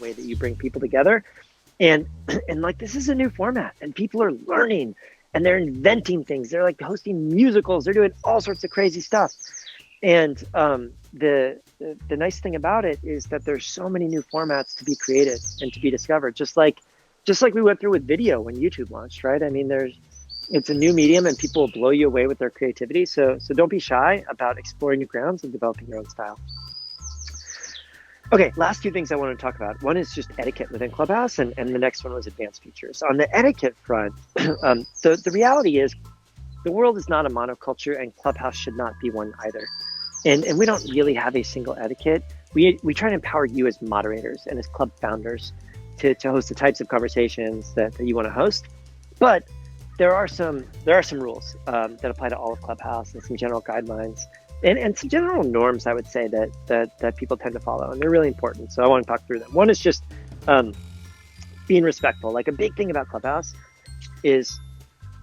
way that you bring people together. And like, this is a new format, and people are learning and they're inventing things. They're like hosting musicals. They're doing all sorts of crazy stuff. And the nice thing about it is that there's so many new formats to be created and to be discovered. Just like we went through with video when YouTube launched, right? I mean, it's a new medium, and people will blow you away with their creativity. So don't be shy about exploring new grounds and developing your own style. Okay, last two things I want to talk about. One is just etiquette within Clubhouse, and the next one was advanced features. On the etiquette front, the reality is the world is not a monoculture, and Clubhouse should not be one either. And we don't really have a single etiquette. We try to empower you as moderators and as club founders to host the types of conversations that you want to host. But there are some rules that apply to all of Clubhouse, and some general guidelines. And some general norms, I would say, that people tend to follow, and they're really important. So I want to talk through them. One is just being respectful. Like, a big thing about Clubhouse is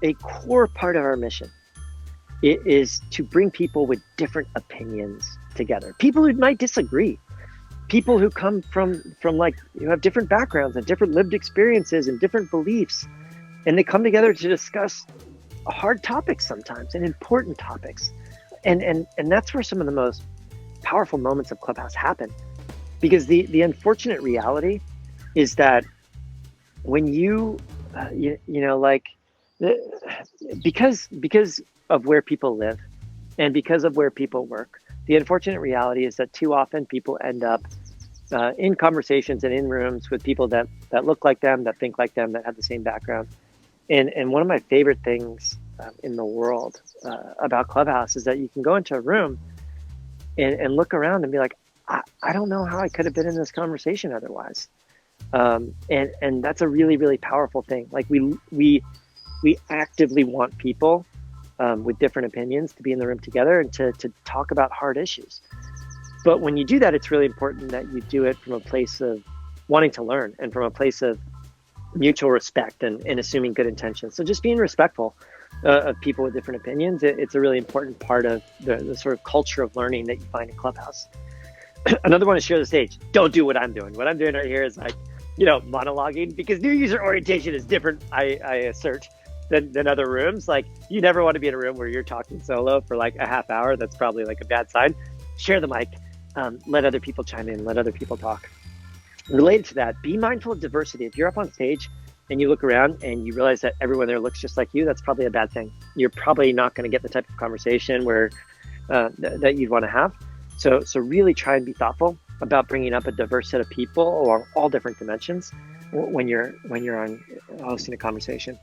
a core part of our mission. It is to bring people with different opinions together. People who might disagree. People who come from like, who have different backgrounds and different lived experiences and different beliefs. And they come together to discuss hard topics sometimes, and important topics. And that's where some of the most powerful moments of Clubhouse happen, because the unfortunate reality is that when because of where people live and because of where people work, the unfortunate reality is that too often people end up in conversations and in rooms with people that look like them, that think like them, that have the same background. And one of my favorite things in the world about Clubhouse is that you can go into a room and look around and be like, I don't know how I could have been in this conversation otherwise. And that's a really, really powerful thing. Like, we actively want people with different opinions to be in the room together and to talk about hard issues. But when you do that, it's really important that you do it from a place of wanting to learn and from a place of mutual respect and assuming good intentions. So just being respectful of people with different opinions, it's a really important part of the sort of culture of learning that you find in Clubhouse. Another one is share the stage. Don't do what I'm doing. What I'm doing right here is like, monologuing, because new user orientation is different, I assert, than other rooms. Like, you never want to be in a room where you're talking solo for like a half hour. That's probably like a bad sign. Share the mic. Let other people chime in. Let other people talk. Related to that, be mindful of diversity. If you're up on stage and you look around and you realize that everyone there looks just like you, that's probably a bad thing. You're probably not going to get the type of conversation where that you'd want to have. So really try and be thoughtful about bringing up a diverse set of people along all different dimensions when you're on hosting a conversation.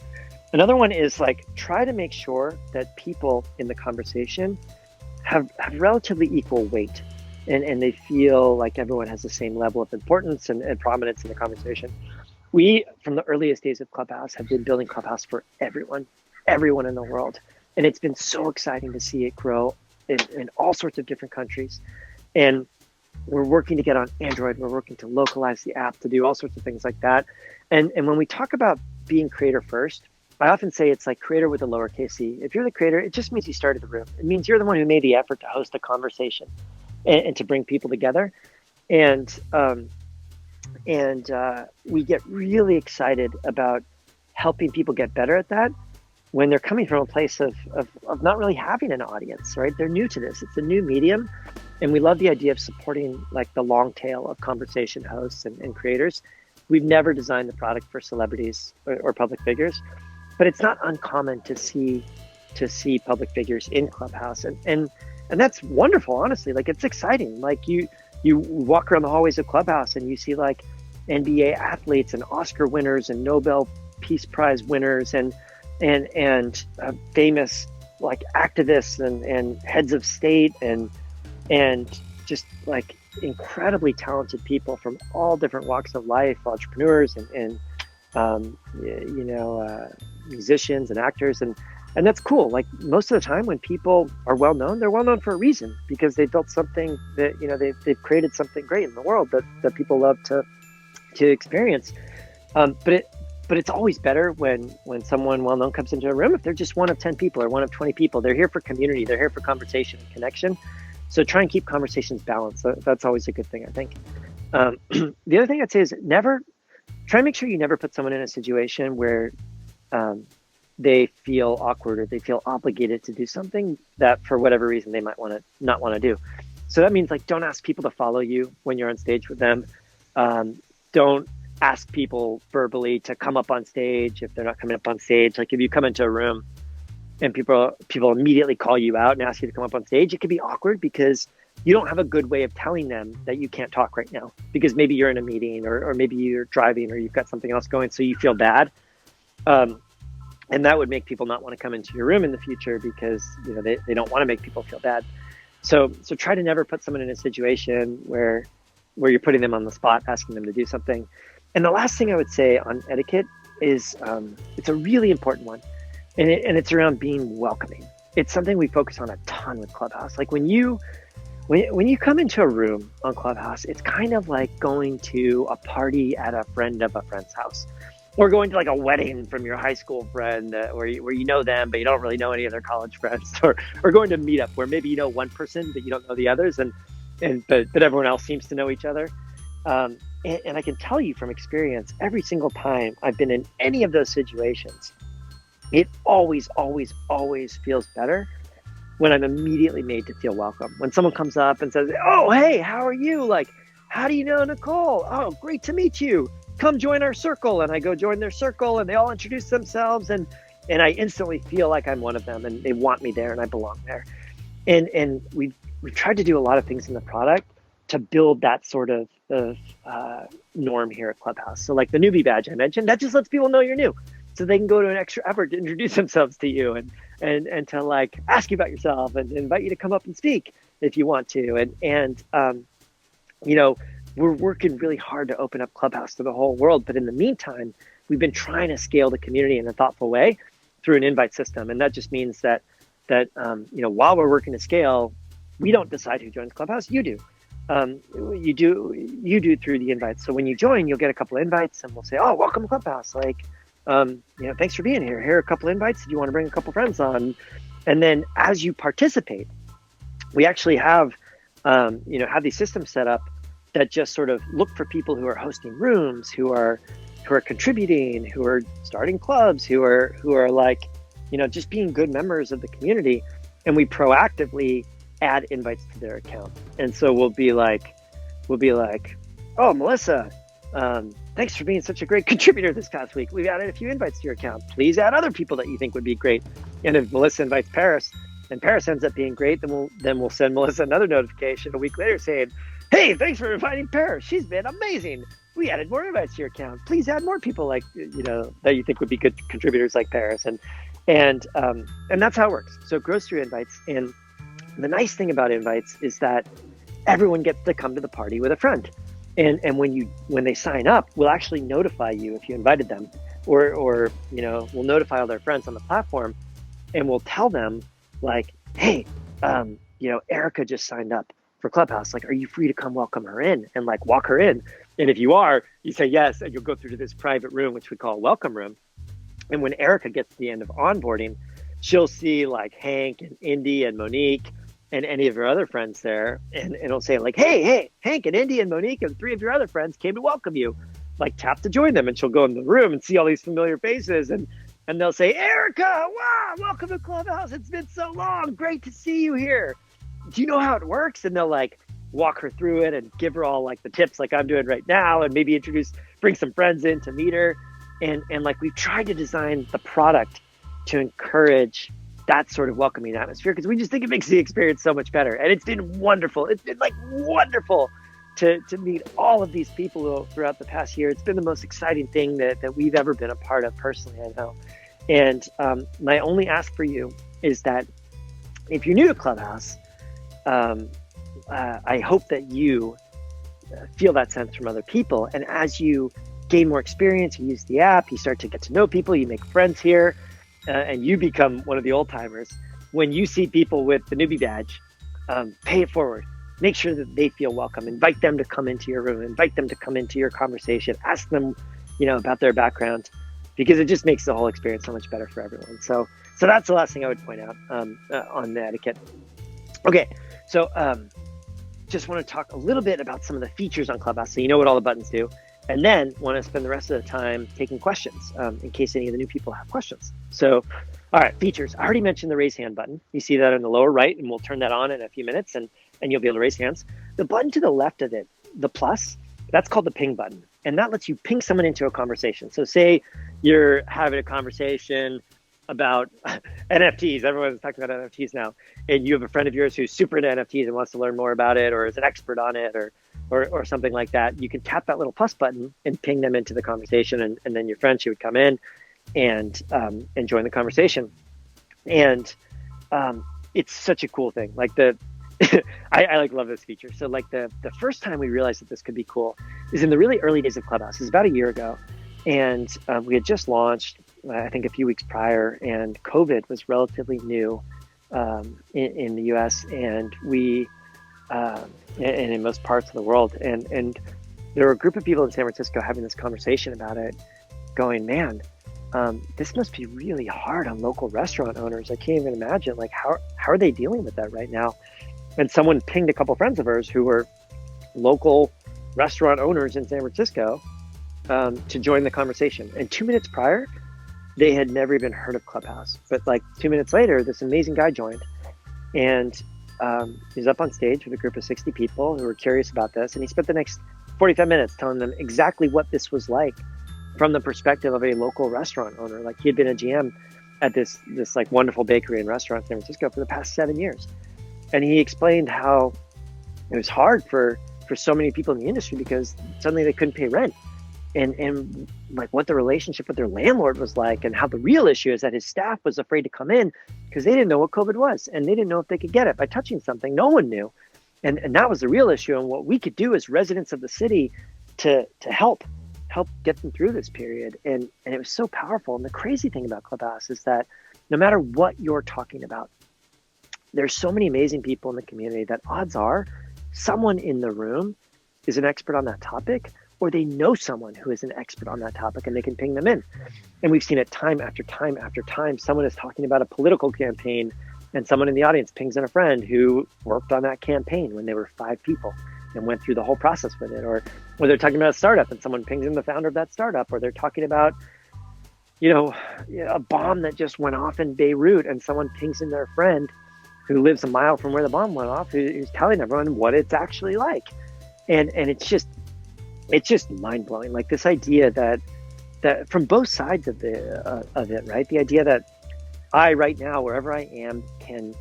Another one is like, try to make sure that people in the conversation have relatively equal weight. And they feel like everyone has the same level of importance and prominence in the conversation. We, from the earliest days of Clubhouse, have been building Clubhouse for everyone in the world. And it's been so exciting to see it grow in all sorts of different countries. And we're working to get on Android. We're working to localize the app, to do all sorts of things like that. And when we talk about being creator first, I often say it's like creator with a lowercase c. If you're the creator, it just means you started the room. It means you're the one who made the effort to host a conversation and to bring people together. And we get really excited about helping people get better at that when they're coming from a place of not really having an audience, right? They're new to this. It's a new medium. And we love the idea of supporting like the long tail of conversation hosts and creators. We've never designed the product for celebrities or public figures, but it's not uncommon to see public figures in Clubhouse. And that's wonderful, honestly. Like, it's exciting. Like, you walk around the hallways of Clubhouse and you see like NBA athletes and Oscar winners and Nobel Peace Prize winners and famous like activists and heads of state and just like incredibly talented people from all different walks of life, entrepreneurs and musicians and actors. And that's cool. Like, most of the time when people are well known, they're well known for a reason, because they built something that, they've created something great in the world that people love to experience. But it's always better when someone well known comes into a room, if they're just one of 10 people or one of 20 people. They're here for community. They're here for conversation and connection. So try and keep conversations balanced. That's always a good thing, I think. The other thing I'd say is try to make sure you never put someone in a situation where they feel awkward or they feel obligated to do something that for whatever reason they might not want to do. So that means like, don't ask people to follow you when you're on stage with them. Don't ask people verbally to come up on stage if they're not coming up on stage. Like if you come into a room and people immediately call you out and ask you to come up on stage, it can be awkward because you don't have a good way of telling them that you can't talk right now because maybe you're in a meeting or maybe you're driving or you've got something else going, so you feel bad. And that would make people not want to come into your room in the future because they don't want to make people feel bad. So try to never put someone in a situation where you're putting them on the spot, asking them to do something. And the last thing I would say on etiquette is it's a really important one, and it's around being welcoming. It's something we focus on a ton with Clubhouse. Like when you come into a room on Clubhouse, it's kind of like going to a party at a friend of a friend's house, or going to like a wedding from your high school friend where you know them, but you don't really know any of their college friends, or going to a meetup where maybe you know one person, but you don't know the others, but everyone else seems to know each other. And I can tell you from experience, every single time I've been in any of those situations, it always, always, always feels better when I'm immediately made to feel welcome. When someone comes up and says, "Oh, hey, how are you? Like, how do you know Nicole? Oh, great to meet you. Come join our circle." And I go join their circle and they all introduce themselves and I instantly feel like I'm one of them and they want me there and I belong there. And we've tried to do a lot of things in the product to build that sort of norm here at Clubhouse. So like the newbie badge I mentioned, that just lets people know you're new. So they can go to an extra effort to introduce themselves to you and to like ask you about yourself and invite you to come up and speak if you want to. And we're working really hard to open up Clubhouse to the whole world. But in the meantime, we've been trying to scale the community in a thoughtful way through an invite system. And that just means that while we're working to scale, we don't decide who joins Clubhouse. You do. You do through the invites. So when you join, you'll get a couple of invites and we'll say, "Oh, welcome to Clubhouse. Like, thanks for being here. Here are a couple of invites. Do you want to bring a couple of friends on?" And then as you participate, we actually have these systems set up that just sort of look for people who are hosting rooms, who are contributing, who are starting clubs, who are like, just being good members of the community. And we proactively add invites to their account. And so we'll be like, "Oh, Melissa, thanks for being such a great contributor this past week. We've added a few invites to your account. Please add other people that you think would be great." And if Melissa invites Paris and Paris ends up being great, then we'll send Melissa another notification a week later saying, "Hey, thanks for inviting Paris. She's been amazing. We added more invites to your account. Please add more people like, that you think would be good contributors like Paris." And that's how it works. So it grows through invites. And the nice thing about invites is that everyone gets to come to the party with a friend. And when they sign up, we'll actually notify you if you invited them, or we'll notify all their friends on the platform, and we'll tell them like, "Hey, Erica just signed up for Clubhouse. Like, are you free to come welcome her in and like walk her in?" And if you are, you say yes, and you'll go through to this private room, which we call a welcome room. And when Erica gets to the end of onboarding, she'll see like Hank and Indy and Monique and any of her other friends there, and it'll say like, hey, Hank and Indy and Monique and 3 of your other friends came to welcome you. Like, tap to join them. And she'll go in the room and see all these familiar faces, and they'll say, "Erica, wow, welcome to Clubhouse. It's been so long. Great to see you here. Do you know how it works?" And they'll like walk her through it and give her all like the tips like I'm doing right now, and maybe bring some friends in to meet her. And like we've tried to design the product to encourage that sort of welcoming atmosphere because we just think it makes the experience so much better. And it's been wonderful. It's been like wonderful to meet all of these people throughout the past year. It's been the most exciting thing that we've ever been a part of personally, I know. And my only ask for you is that if you're new to Clubhouse, I hope that you feel that sense from other people. And as you gain more experience, you use the app, you start to get to know people, you make friends here, and you become one of the old timers. When you see people with the newbie badge, pay it forward. Make sure that they feel welcome. Invite them to come into your room. Invite them to come into your conversation. Ask them, about their background, because it just makes the whole experience so much better for everyone. So that's the last thing I would point out on the etiquette. Okay, so just want to talk a little bit about some of the features on Clubhouse so you know what all the buttons do. And then want to spend the rest of the time taking questions in case any of the new people have questions. So, all right, features. I already mentioned the raise hand button. You see that in the lower right, and we'll turn that on in a few minutes, and you'll be able to raise hands. The button to the left of it, the plus, that's called the ping button. And that lets you ping someone into a conversation. So say you're having a conversation about NFTs. Everyone's talking about NFTs now. And you have a friend of yours who's super into NFTs and wants to learn more about it, or is an expert on it, or something like that. You can tap that little plus button and ping them into the conversation. And then your friend, she would come in and join the conversation. And it's such a cool thing. Like I like love this feature. So like the first time we realized that this could be cool is in the really early days of Clubhouse. It was about a year ago. And we had just launched, I think a few weeks prior, and COVID was relatively new in the US and and in most parts of the world. And there were a group of people in San Francisco having this conversation about it, going, man, this must be really hard on local restaurant owners. I can't even imagine, like, how are they dealing with that right now? And someone pinged a couple friends of hers who were local restaurant owners in San Francisco to join the conversation. And 2 minutes prior, they had never even heard of Clubhouse. But like 2 minutes later, this amazing guy joined, and he's up on stage with a group of 60 people who were curious about this. And he spent the next 45 minutes telling them exactly what this was like from the perspective of a local restaurant owner. Like, he had been a GM at this like wonderful bakery and restaurant in San Francisco for the past 7 years. And he explained how it was hard for so many people in the industry because suddenly they couldn't pay rent. And like what the relationship with their landlord was like, and how the real issue is that his staff was afraid to come in because they didn't know what COVID was, and they didn't know if they could get it by touching something. No one knew. And that was the real issue. And what we could do as residents of the city to help get them through this period. And it was so powerful. And the crazy thing about Clubhouse is that no matter what you're talking about, there's so many amazing people in the community that odds are someone in the room is an expert on that topic, or they know someone who is an expert on that topic and they can ping them in. And we've seen it time after time after time. Someone is talking about a political campaign and someone in the audience pings in a friend who worked on that campaign when they were 5 people and went through the whole process with it. Or they're talking about a startup and someone pings in the founder of that startup, or they're talking about, a bomb that just went off in Beirut and someone pings in their friend who lives a mile from where the bomb went off, who's telling everyone what it's actually like. And it's just mind blowing. Like this idea that from both sides of it, right? The idea that I right now, wherever I am, can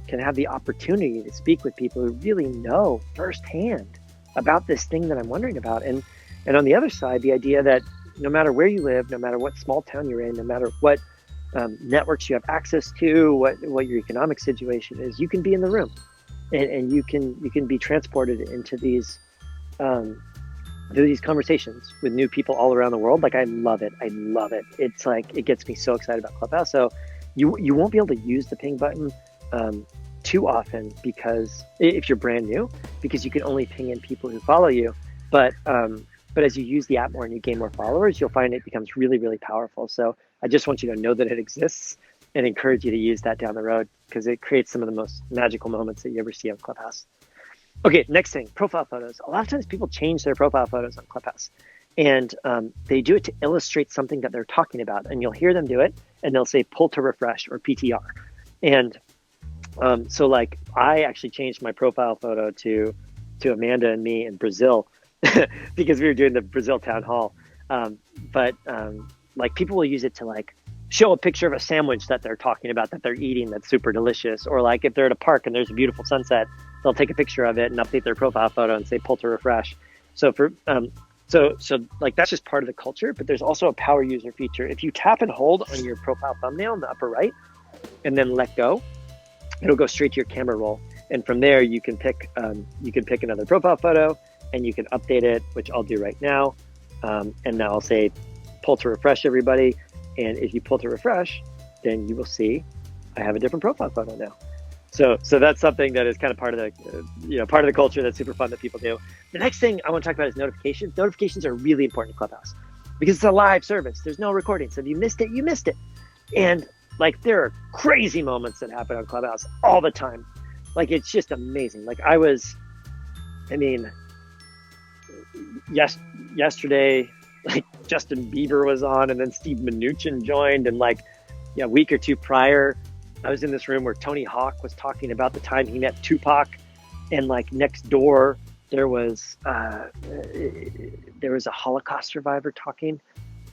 have the opportunity to speak with people who really know firsthand about this thing that I'm wondering about. And on the other side, the idea that no matter where you live, no matter what small town you're in, no matter what networks you have access to, what your economic situation is, you can be in the room, and you can be transported into these conversations with new people all around the world. Like, I love it. It's like, it gets me so excited about Clubhouse. So you won't be able to use the ping button too often, because if you're brand new, because you can only ping in people who follow you. But as you use the app more and you gain more followers, you'll find it becomes really, really powerful. So I just want you to know that it exists and encourage you to use that down the road, because it creates some of the most magical moments that you ever see on Clubhouse. Okay, next thing, profile photos. A lot of times people change their profile photos on Clubhouse, and they do it to illustrate something that they're talking about. And you'll hear them do it, and they'll say pull to refresh or PTR. And so like, I actually changed my profile photo to Amanda and me in Brazil because we were doing the Brazil town hall. But like, people will use it to like show a picture of a sandwich that they're talking about, that they're eating, that's super delicious. Or like, if they're at a park and there's a beautiful sunset, they'll take a picture of it and update their profile photo and say pull to refresh. So for so like, that's just part of the culture. But there's also a power user feature. If you tap and hold on your profile thumbnail in the upper right and then let go, it'll go straight to your camera roll. And from there you can pick another profile photo and you can update it, which I'll do right now. And now I'll say pull to refresh, everybody. And if you pull to refresh, then you will see I have a different profile photo now. So that's something that is kind of part of the culture that's super fun that people do. The next thing I want to talk about is notifications. Notifications are really important in Clubhouse because it's a live service. There's no recording. So if you missed it, you missed it. And like, there are crazy moments that happen on Clubhouse all the time. Like, it's just amazing. Like, I was I mean, yesterday, like Justin Bieber was on, and then Steve Mnuchin joined, and like a week or two prior, I was in this room where Tony Hawk was talking about the time he met Tupac, and like next door there was a Holocaust survivor talking,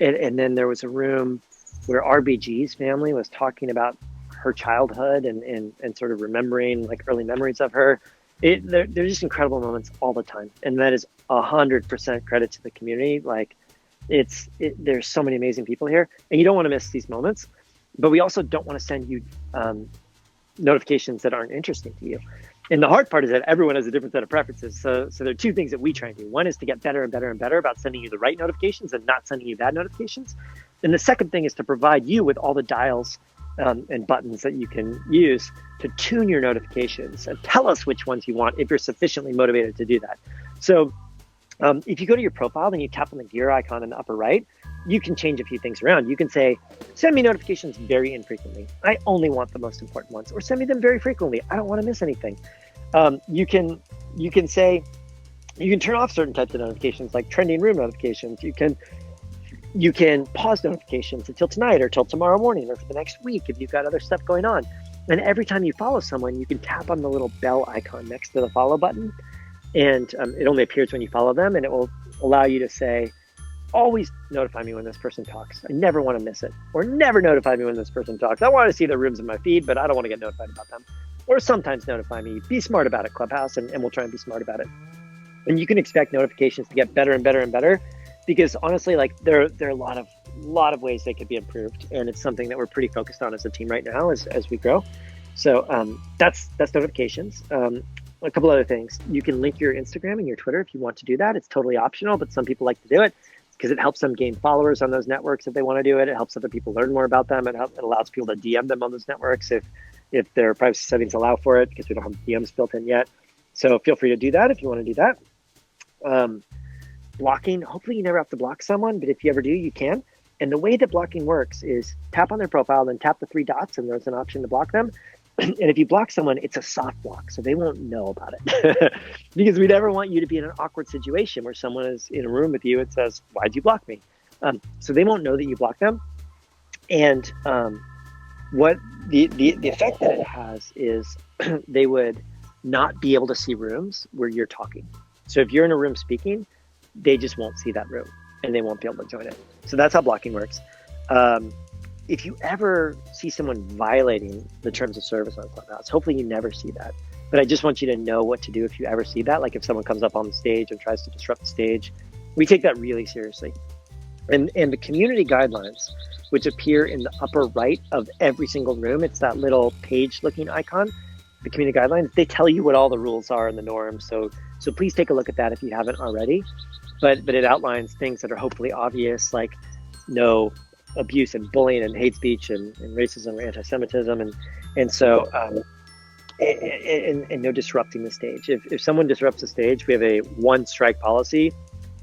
and then there was a room where RBG's family was talking about her childhood and sort of remembering like early memories of her. They're just incredible moments all the time, and that is 100% credit to the community. Like there's so many amazing people here, and you don't want to miss these moments. But we also don't want to send you notifications that aren't interesting to you. And the hard part is that everyone has a different set of preferences. So there are two things that we try and do. One is to get better and better and better about sending you the right notifications and not sending you bad notifications. And the second thing is to provide you with all the dials and buttons that you can use to tune your notifications and tell us which ones you want if you're sufficiently motivated to do that. So if you go to your profile and you tap on the gear icon in the upper right, you can change a few things around. You can say, send me notifications very infrequently. I only want the most important ones. Or send me them very frequently. I don't want to miss anything. You can say, you can turn off certain types of notifications, like trending room notifications. You can pause notifications until tonight or till tomorrow morning or for the next week if you've got other stuff going on. And every time you follow someone, you can tap on the little bell icon next to the follow button. And it only appears when you follow them, and it will allow you to say, always notify me when this person talks. I never want to miss it. Or never notify me when this person talks. I want to see their rooms in my feed, but I don't want to get notified about them. Or sometimes notify me. Be smart about it, Clubhouse, and we'll try and be smart about it. And you can expect notifications to get better and better and better, because honestly, like there are a lot of ways they could be improved, and it's something that we're pretty focused on as a team right now as we grow. So that's notifications. A couple other things. You can link your Instagram and your Twitter if you want to do that. It's totally optional, but some people like to do it because it helps them gain followers on those networks if they want to do it. It helps other people learn more about them. It allows people to DM them on those networks if their privacy settings allow for it, because we don't have DMs built in yet. So feel free to do that if you want to do that. Blocking, hopefully you never have to block someone, but if you ever do, you can. And the way that blocking works is tap on their profile, then tap the three dots, and there's an option to block them. And if you block someone, it's a soft block, so they won't know about it. Because we never want you to be in an awkward situation where someone is in a room with you and says, why'd you block me? So they won't know that you blocked them. And what the effect that it has is they would not be able to see rooms where you're talking. So if you're in a room speaking, they just won't see that room and they won't be able to join it. So that's how blocking works. If you ever see someone violating the terms of service on Clubhouse, hopefully you never see that. But I just want you to know what to do if you ever see that. Like if someone comes up on the stage and tries to disrupt the stage, we take that really seriously. And the community guidelines, which appear in the upper right of every single room, it's that little page looking icon, the community guidelines, they tell you what all the rules are and the norms. So please take a look at that if you haven't already. But it outlines things that are hopefully obvious, like no abuse and bullying and hate speech and racism or anti-Semitism and no disrupting the stage. If someone disrupts the stage, we have a one strike policy.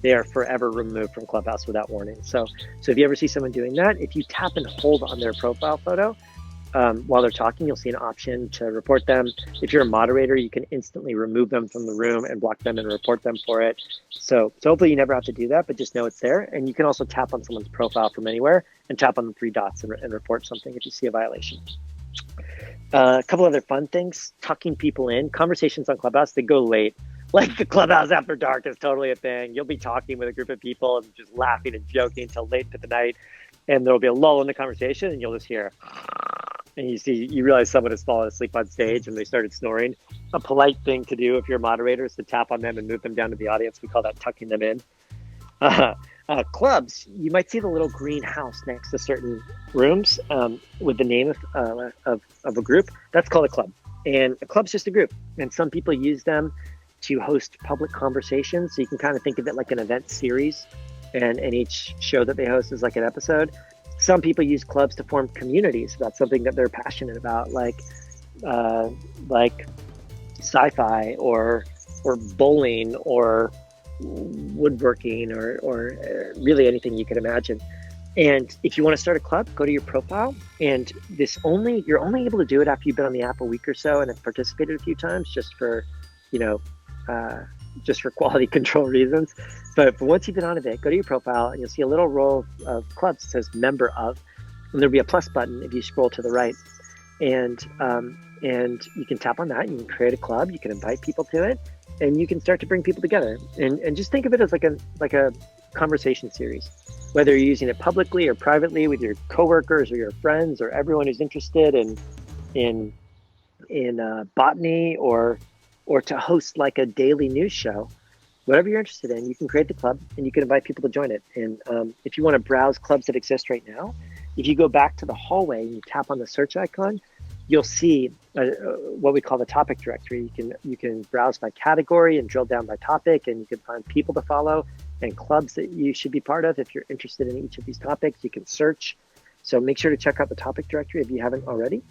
They are forever removed from Clubhouse without warning. So if you ever see someone doing that, if you tap and hold on their profile photo while they're talking, you'll see an option to report them. If you're a moderator, you can instantly remove them from the room and block them and report them for it. So hopefully you never have to do that, but just know it's there. And you can also tap on someone's profile from anywhere and tap on the three dots and report something if you see a violation. A couple other fun things, tucking people in. Conversations on Clubhouse, they go late. Like the Clubhouse After Dark is totally a thing. You'll be talking with a group of people and just laughing and joking until late into the night. And there'll be a lull in the conversation and you'll just hear, and you realize someone has fallen asleep on stage and they started snoring. A polite thing to do if you're a moderator is to tap on them and move them down to the audience. We call that tucking them in. Clubs, you might see the little green house next to certain rooms with the name of a group. That's called a club. And a club's just a group. And some people use them to host public conversations. So you can kind of think of it like an event series. And each show that they host is like an episode. Some people use clubs to form communities about something that they're passionate about, like sci-fi or bowling or woodworking or really anything you could imagine. And if you want to start a club, go to your profile. And you're only able to do it after you've been on the app a week or so and have participated a few times, just for just for quality control reasons. But once you've been on a bit, go to your profile and you'll see a little row of clubs that says member of, and there'll be a plus button if you scroll to the right. And you can tap on that, you can create a club, you can invite people to it, and you can start to bring people together. And just think of it as like a conversation series, whether you're using it publicly or privately with your coworkers or your friends or everyone who's interested in botany, or to host like a daily news show. Whatever you're interested in, you can create the club and you can invite people to join it. And if you want to browse clubs that exist right now, if you go back to the hallway and you tap on the search icon, you'll see what we call the topic directory. You can browse by category and drill down by topic, and you can find people to follow and clubs that you should be part of. If you're interested in each of these topics, you can search. So make sure to check out the topic directory if you haven't already.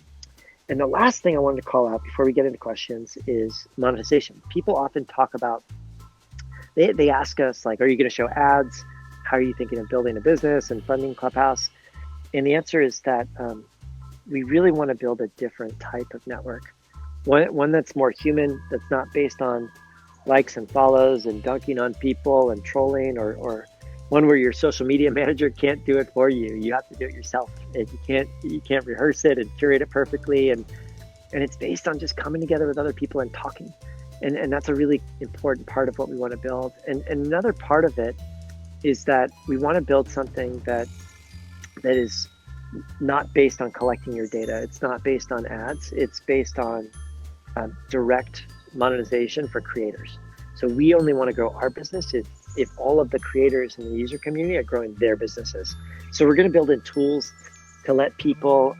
And the last thing I wanted to call out before we get into questions is monetization. People often talk about, they ask us, like, are you going to show ads? How are you thinking of building a business and funding Clubhouse? And the answer is that we really want to build a different type of network. One that's more human, that's not based on likes and follows and dunking on people and trolling, or one where your social media manager can't do it for you. You have to do it yourself. And you can't rehearse it and curate it perfectly. And it's based on just coming together with other people and talking. And that's a really important part of what we want to build. And another part of it is that we want to build something that is not based on collecting your data. It's not based on ads. It's based on direct monetization for creators. So we only want to grow our business if all of the creators in the user community are growing their businesses. So we're going to build in tools to let people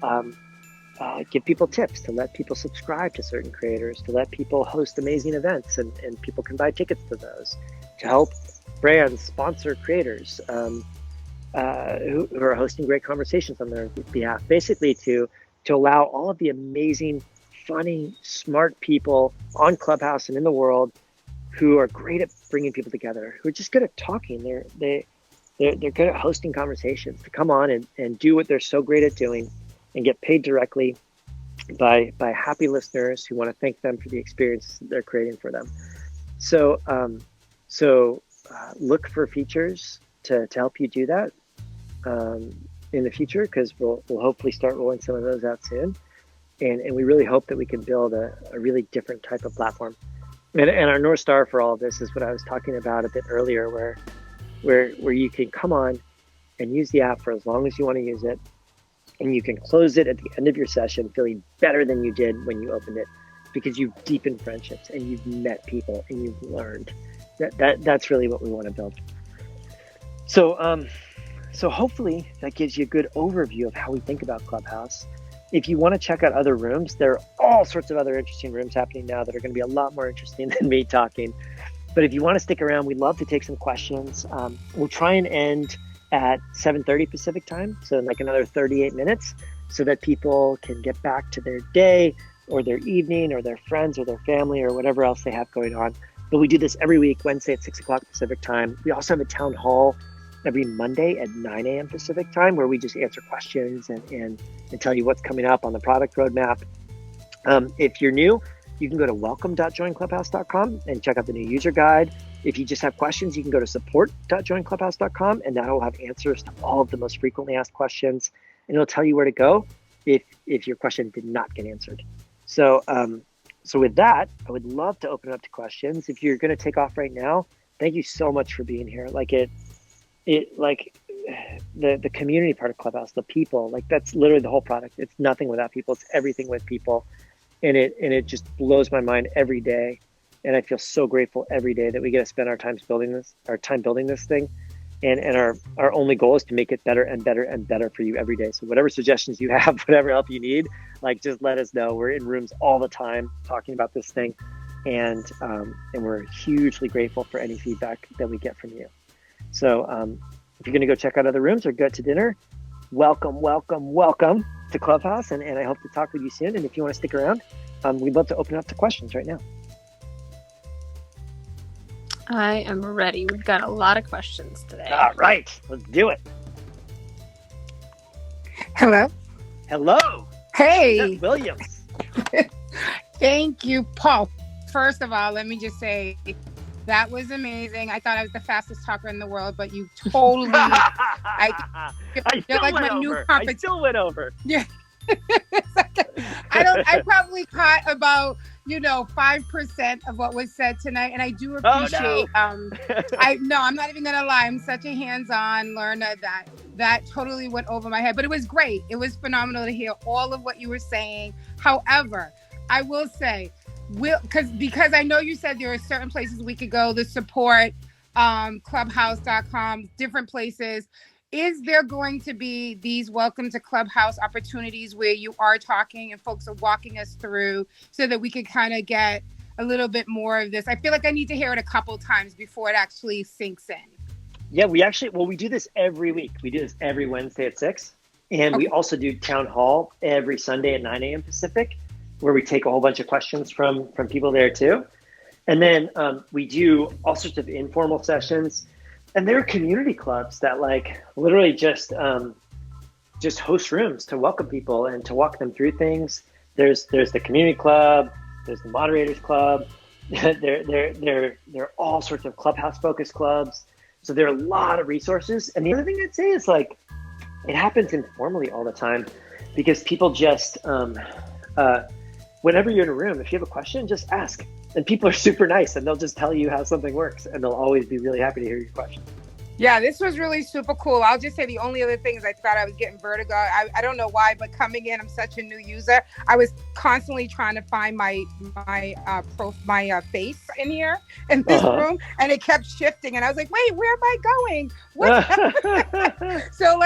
give people tips, to let people subscribe to certain creators, to let people host amazing events, and people can buy tickets to those, to help brands sponsor creators who are hosting great conversations on their behalf. Basically to allow all of the amazing, funny, smart people on Clubhouse and in the world who are great at bringing people together, who are just good at talking. They're good at hosting conversations, to come on and do what they're so great at doing and get paid directly by happy listeners who want to thank them for the experience they're creating for them. So look for features to help you do that in the future, because we'll hopefully start rolling some of those out soon. And we really hope that we can build a really different type of platform. And our North Star for all of this is what I was talking about a bit earlier, where you can come on and use the app for as long as you want to use it. And you can close it at the end of your session feeling better than you did when you opened it, because you've deepened friendships and you've met people and you've learned. That's really what we want to build. So hopefully that gives you a good overview of how we think about Clubhouse. If you want to check out other rooms, there are all sorts of other interesting rooms happening now that are going to be a lot more interesting than me talking. But if you want to stick around, we'd love to take some questions. We'll try and end at 7:30 Pacific time, so in like another 38 minutes, so that people can get back to their day or their evening or their friends or their family or whatever else they have going on. But we do this every week, Wednesday at 6 o'clock Pacific time. We also have a town hall every Monday at 9 a.m. Pacific time, where we just answer questions and tell you what's coming up on the product roadmap. If you're new, you can go to welcome.joinclubhouse.com and check out the new user guide. If you just have questions, you can go to support.joinclubhouse.com, and that'll have answers to all of the most frequently asked questions. And it'll tell you where to go if your question did not get answered. So with that, I would love to open it up to questions. If you're going to take off right now, thank you so much for being here. The community part of Clubhouse, the people, like that's literally the whole product. It's nothing without people. It's everything with people. And it just blows my mind every day. And I feel so grateful every day that we get to spend our time building this thing. And our only goal is to make it better and better and better for you every day. So whatever suggestions you have, whatever help you need, like just let us know. We're in rooms all the time talking about this thing. And we're hugely grateful for any feedback that we get from you. So if you're going to go check out other rooms or go to dinner, welcome to Clubhouse. And I hope to talk with you soon. And if you want to stick around, we'd love to open up to questions right now. I am ready. We've got a lot of questions today. All right, let's do it. Hello. Hey. Seth Williams. Thank you, Paul. First of all, let me just say That was amazing. I thought I was the fastest talker in the world, but you totally. You're like my new competition. I still went over. Yeah. I probably caught about 5% of what was said tonight, and I do appreciate. I'm not even gonna lie. I'm such a hands-on learner that totally went over my head, but it was great. It was phenomenal to hear all of what you were saying. However, I will say, because I know you said there are certain places we could go to support, clubhouse.com, different places. Is there going to be these welcome to Clubhouse opportunities where you are talking and folks are walking us through so that we can kind of get a little bit more of this? I feel like I need to hear it a couple times before it actually sinks in. Yeah, we do this every week. We do this every Wednesday at 6. And we also do town hall every Sunday at 9 a.m. Pacific, where we take a whole bunch of questions from people there too. And then we do all sorts of informal sessions. And there are community clubs that literally just host rooms to welcome people and to walk them through things. There's the community club, there's the moderators club. there are all sorts of Clubhouse focused clubs. So there are a lot of resources. And the other thing I'd say is it happens informally all the time, because people just whenever you're in a room, if you have a question, just ask. And people are super nice, and they'll just tell you how something works, and they'll always be really happy to hear your question. Yeah, this was really super cool. I'll just say the only other thing is I thought I was getting vertigo. I don't know why, but coming in, I'm such a new user. I was constantly trying to find my face in here in this room, and it kept shifting. And I was like, wait, where am I going? So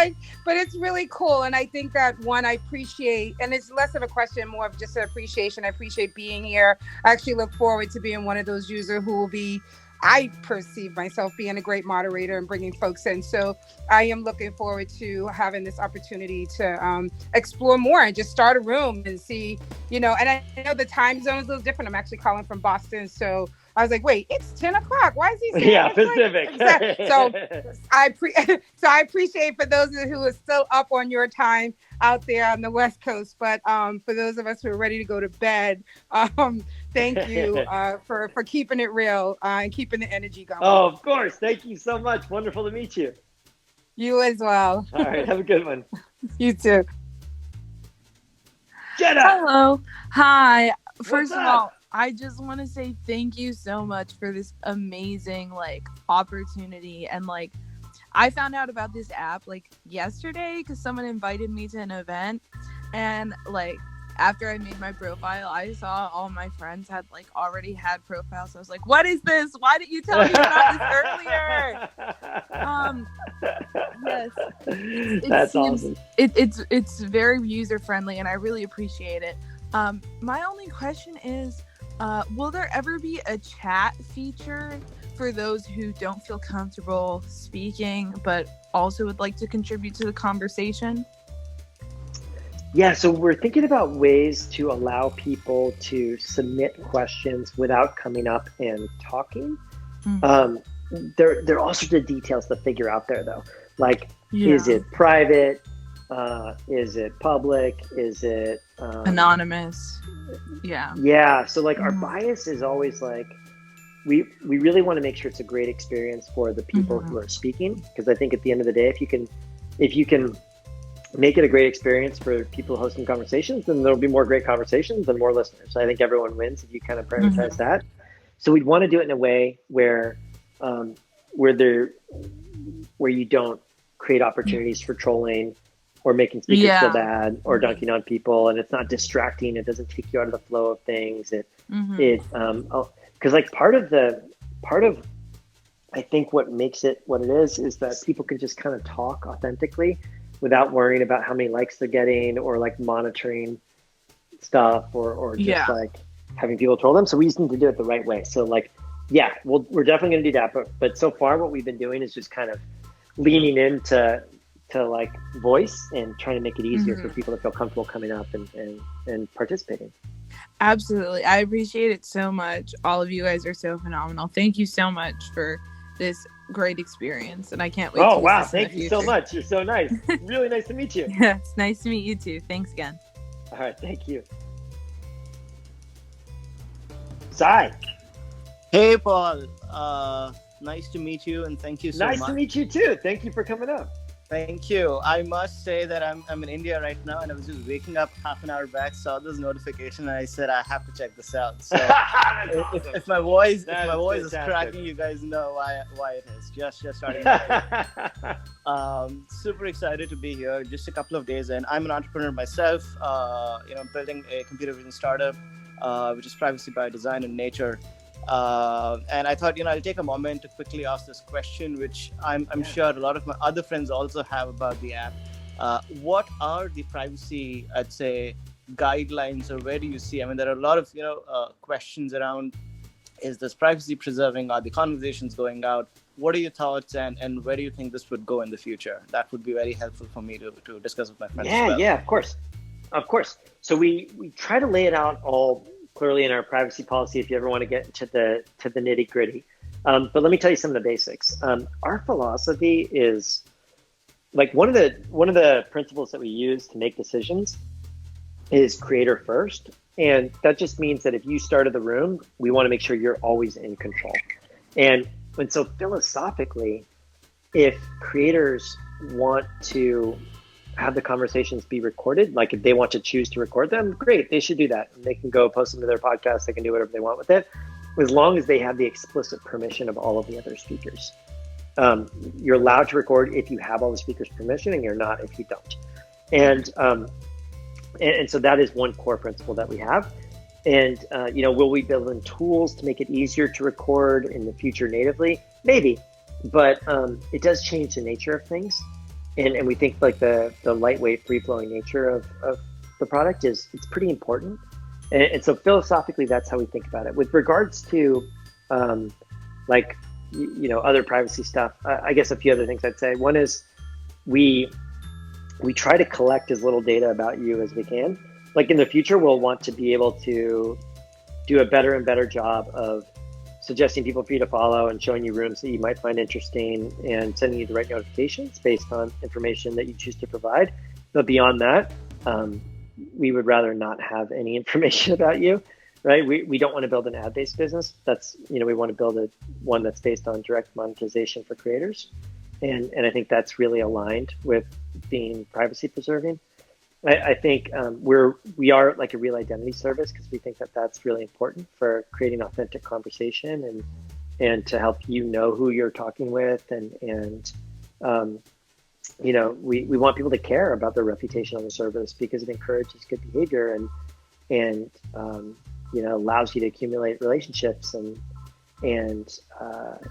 but it's really cool. And I think that I appreciate, and it's less of a question, more of just an appreciation. I appreciate being here. I actually look forward to being one of those users who will be, I perceive myself being a great moderator and bringing folks in. So I am looking forward to having this opportunity to explore more and just start a room and see, and I know the time zone is a little different. I'm actually calling from Boston. So I was like, wait, it's 10 o'clock. Why is he saying Pacific? So I appreciate for those who are still up on your time out there on the West Coast. But for those of us who are ready to go to bed, thank you for keeping it real and keeping the energy going. Oh, of course. Thank you so much. Wonderful to meet you. You as well. All right. Have a good one. You too. Jenna. Hello. Hi. First of all, I just want to say thank you so much for this amazing opportunity. And I found out about this app yesterday because someone invited me to an event, and after I made my profile, I saw all my friends had already had profiles. I was like, what is this? Why didn't you tell me about this earlier? Yes. That's awesome. It's very user friendly, and I really appreciate it. My only question is, will there ever be a chat feature for those who don't feel comfortable speaking but also would like to contribute to the conversation? Yeah, so we're thinking about ways to allow people to submit questions without coming up and talking. Mm-hmm. There are all sorts of details to figure out there, though. Is it private? Is it public? Is it anonymous? Yeah. Yeah. So our bias is always we really want to make sure it's a great experience for the people who are speaking, because I think at the end of the day, if you can make it a great experience for people hosting conversations, then there'll be more great conversations and more listeners. So I think everyone wins if you kind of prioritize that. So we'd want to do it in a way where you don't create opportunities for trolling or making speakers feel bad or dunking on people, and it's not distracting. It doesn't take you out of the flow of things. Because part of I think what makes it what it is that people can just kind of talk authentically without worrying about how many likes they're getting or monitoring stuff or just having people troll them. So we just need to do it the right way. So we're definitely going to do that. But so far what we've been doing is just kind of leaning into voice and trying to make it easier for people to feel comfortable coming up and participating. Absolutely. I appreciate it so much. All of you guys are so phenomenal. Thank you so much for this great experience, and I can't wait to use this Thank you so much. You're so nice. Really nice to meet you. Yeah, it's nice to meet you too. Thanks again. All right, thank you. Sai. Hey, Paul. Nice to meet you, and thank you so Nice to much. meet you too. Thank you for coming up. Thank you. I must say that I'm in India right now, and I was just waking up half an hour back, saw this notification, and I said I have to check this out. So That's if, awesome. if my voice That is is fantastic. cracking, you guys know why it is. Just starting my day. Super excited to be here. Just a couple of days in. I'm an entrepreneur myself. Building a computer vision startup, which is privacy by design and nature. And I thought, I'll take a moment to quickly ask this question, which I'm sure a lot of my other friends also have about the app. What are the privacy, I'd say, guidelines, or where do you see? I mean, there are a lot of questions around: is this privacy preserving? Are the conversations going out? What are your thoughts, and where do you think this would go in the future? That would be very helpful for me to discuss with my friends as well. Yeah, of course. So we try to lay it out all clearly in our privacy policy if you ever want to get into the nitty gritty. But let me tell you some of the basics. Our philosophy is like one of the principles that we use to make decisions is creator first. And that just means that if you started the room, we want to make sure you're always in control. And so philosophically, if creators want to have the conversations be recorded, like if they want to choose to record them, great, they should do that. They can go post them to their podcast, they can do whatever they want with it, as long as they have the explicit permission of all of the other speakers. You're allowed to record if you have all the speakers' permission, and you're not if you don't. And so that is one core principle that we have. And will we build in tools to make it easier to record in the future natively? Maybe, but it does change the nature of things. And we think like the lightweight, free-flowing nature of the product it's pretty important. And so philosophically, that's how we think about it. With regards to other privacy stuff, I guess a few other things I'd say. One is we try to collect as little data about you as we can. Like in the future, we'll want to be able to do a better and better job of suggesting people for you to follow and showing you rooms that you might find interesting and sending you the right notifications based on information that you choose to provide. But beyond that, we would rather not have any information about you, right? We don't want to build an ad-based business. That's, we want to build one that's based on direct monetization for creators. And I think that's really aligned with being privacy preserving. I think we are like a real identity service because we think that that's really important for creating authentic conversation and to help you know who you're talking with and we want people to care about their reputation on the service because it encourages good behavior and allows you to accumulate relationships and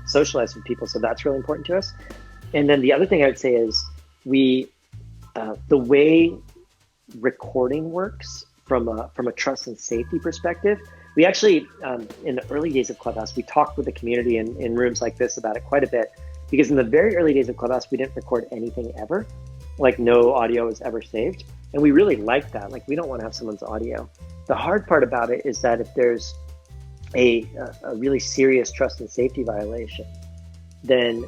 socialize with people. So that's really important to us. And then the other thing I would say is the way recording works from a trust and safety perspective. We actually, in the early days of Clubhouse, we talked with the community in rooms like this about it quite a bit, because in the very early days of Clubhouse, we didn't record anything ever, like no audio was ever saved. And we really liked that. Like, we don't want to have someone's audio. The hard part about it is that if there's a really serious trust and safety violation, then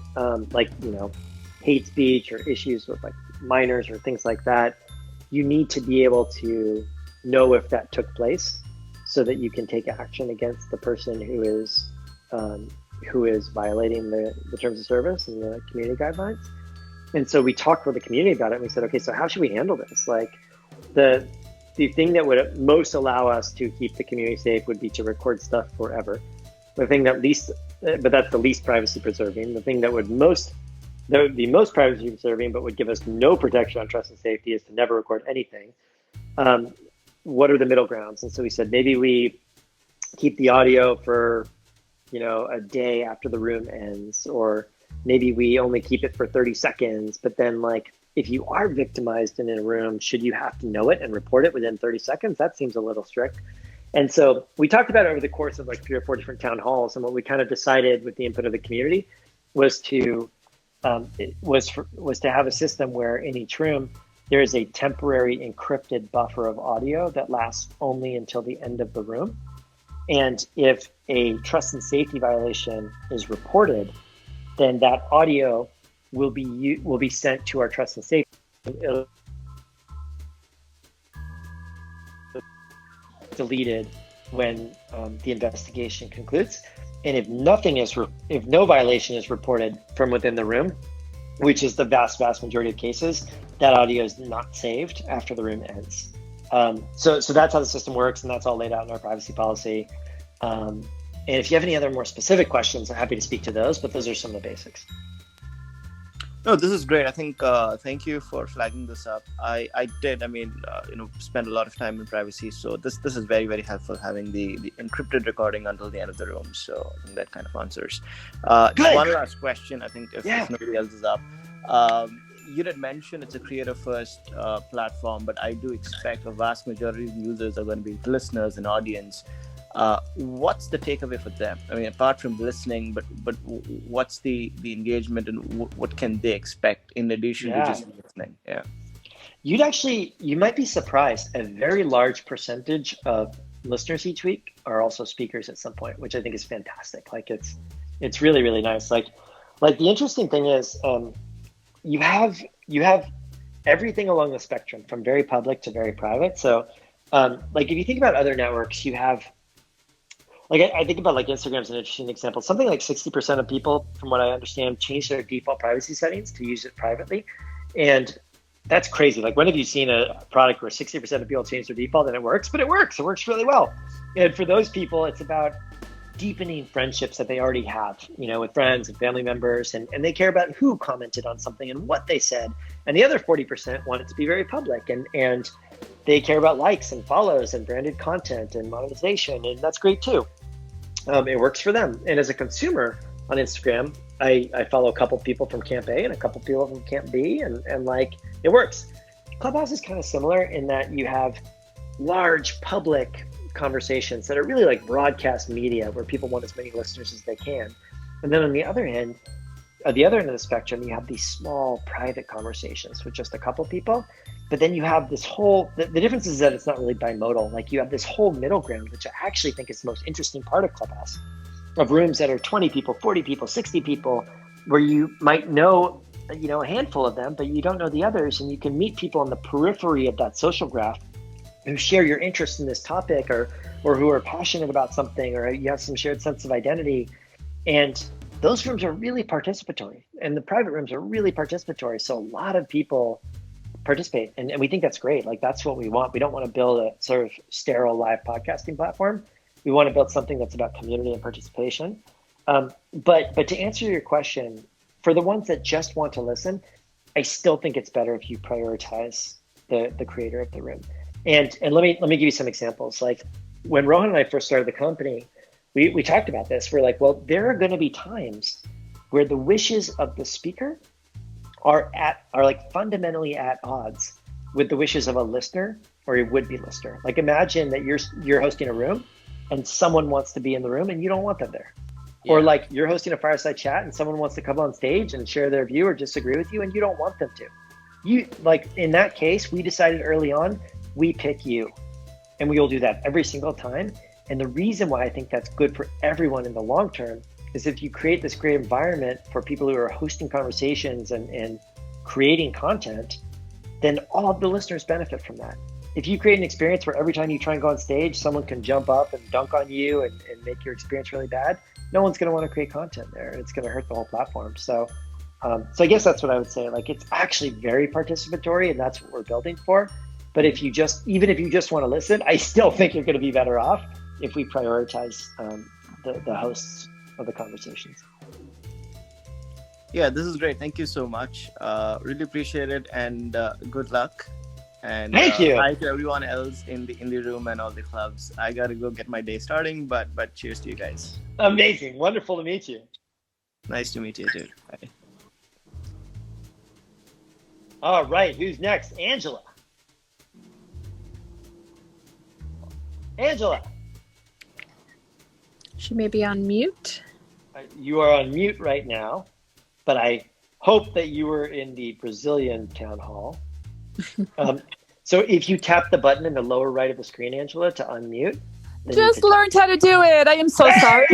hate speech or issues with like minors or things like that, you need to be able to know if that took place so that you can take action against the person who is violating the terms of service and the community guidelines. And so we talked with the community about it, and we said, okay, so how should we handle this? Like the thing that would most allow us to keep the community safe would be to record stuff forever. The thing that but that's the least privacy preserving. The thing that would be most privacy preserving, but would give us no protection on trust and safety, is to never record anything. What are the middle grounds? And so we said, maybe we keep the audio for, a day after the room ends, or maybe we only keep it for 30 seconds. But then if you are victimized in a room, should you have to know it and report it within 30 seconds? That seems a little strict. And so we talked about it over the course of 3 or 4 different town halls. And what we kind of decided with the input of the community was to have a system where in each room there is a temporary encrypted buffer of audio that lasts only until the end of the room. And if a trust and safety violation is reported, then that audio will be sent to our trust and safety. It'll be deleted when the investigation concludes. And if if no violation is reported from within the room, which is the vast majority of cases, that audio is not saved after the room ends. So that's how the system works, and that's all laid out in our privacy policy. And if you have any other more specific questions, I'm happy to speak to those, but those are some of the basics. No, this is great. I think thank you for flagging this up. I did, spend a lot of time in privacy, so this is very, very helpful, having the encrypted recording until the end of the room. So I think that kind of answers. Just one last question, I think, if nobody else is up. You did mention it's a creator-first platform, but I do expect a vast majority of users are going to be listeners and audience. What's the takeaway for them? I mean, apart from listening, but what's the engagement, and what can they expect in addition to just listening? Yeah. You might be surprised. A very large percentage of listeners each week are also speakers at some point, which I think is fantastic. Like it's really, really nice. Like the interesting thing is, you have everything along the spectrum from very public to very private. So, like if you think about other networks, you have, like I think about like Instagram's an interesting example. Something like 60% of people, from what I understand, change their default privacy settings to use it privately. And that's crazy. Like, when have you seen a product where 60% of people change their default and it works? But it works. It works really well. And for those people, it's about deepening friendships that they already have, with friends and family members. And they care about who commented on something and what they said. And the other 40% want it to be very public. And they care about likes and follows and branded content and monetization. And that's great too. It works for them. And as a consumer on Instagram, I follow a couple people from Camp A and a couple people from Camp B, and like, it works. Clubhouse is kind of similar in that you have large public conversations that are really like broadcast media, where people want as many listeners as they can. And then on the other end, at the other end of the spectrum, you have these small private conversations with just a couple people. But then you have this whole, the difference is that it's not really bimodal. Like, you have this whole middle ground, which I actually think is the most interesting part of Clubhouse, of rooms that are 20 people, 40 people, 60 people, where you might know, a handful of them, but you don't know the others. And you can meet people on the periphery of that social graph who share your interest in this topic, or who are passionate about something, or you have some shared sense of identity. And those rooms are really participatory, and the private rooms are really participatory. So a lot of people participate, and we think that's great. Like, that's what we want. We don't want to build a sort of sterile live podcasting platform. We want to build something that's about community and participation. But to answer your question, for the ones that just want to listen, I still think it's better if you prioritize the creator of the room. And let me give you some examples. Like, when Rohan and I first started the company, we talked about this. We're like, well, there are going to be times where the wishes of the speaker are like fundamentally at odds with the wishes of a listener or a would-be listener. Like, imagine that you're hosting a room and someone wants to be in the room and you don't want them there. Yeah. Or like, you're hosting a fireside chat and someone wants to come on stage and share their view or disagree with you and you don't want them to. Like, in that case, we decided early on, we pick you, and we will do that every single time. And the reason why I think that's good for everyone in the long term is if you create this great environment for people who are hosting conversations and creating content, then all of the listeners benefit from that. If you create an experience where every time you try and go on stage, someone can jump up and dunk on you and make your experience really bad, no one's going to want to create content there, and it's going to hurt the whole platform. So I guess that's what I would say. Like, it's actually very participatory, and that's what we're building for. But even if you just want to listen, I still think you're going to be better off if we prioritize the hosts of the conversations. Yeah, this is great. Thank you so much. Really appreciate it, and good luck. And thank you. Hi to everyone else in the room and all the clubs. I gotta go get my day starting, but cheers to you guys. Amazing, wonderful to meet you. Nice to meet you too. Bye. All right, who's next? Angela. Angela. She may be on mute. You are on mute right now, but I hope that you were in the Brazilian town hall. So if you tap the button in the lower right of the screen, Angela, to unmute. Just learned how to do it. I am so sorry.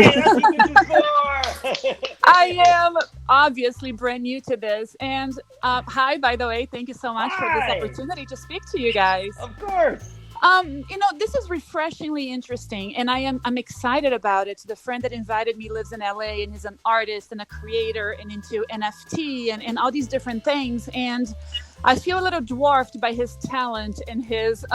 I am obviously brand new to this. And hi, by the way, thank you so much for this opportunity to speak to you guys. Of course. This is refreshingly interesting, and I'm excited about it. The friend that invited me lives in LA, and he's an artist and a creator and into NFT and all these different things. And I feel a little dwarfed by his talent and his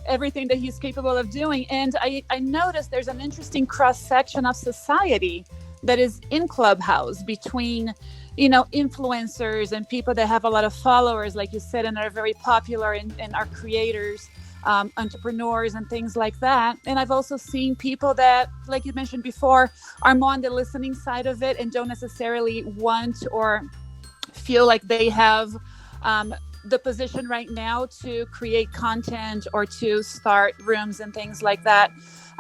everything that he's capable of doing. And I noticed there's an interesting cross section of society that is in Clubhouse between influencers and people that have a lot of followers, like you said, and are very popular and are creators, entrepreneurs and things like that. And I've also seen people that, like you mentioned before, are more on the listening side of it and don't necessarily want or feel like they have the position right now to create content or to start rooms and things like that.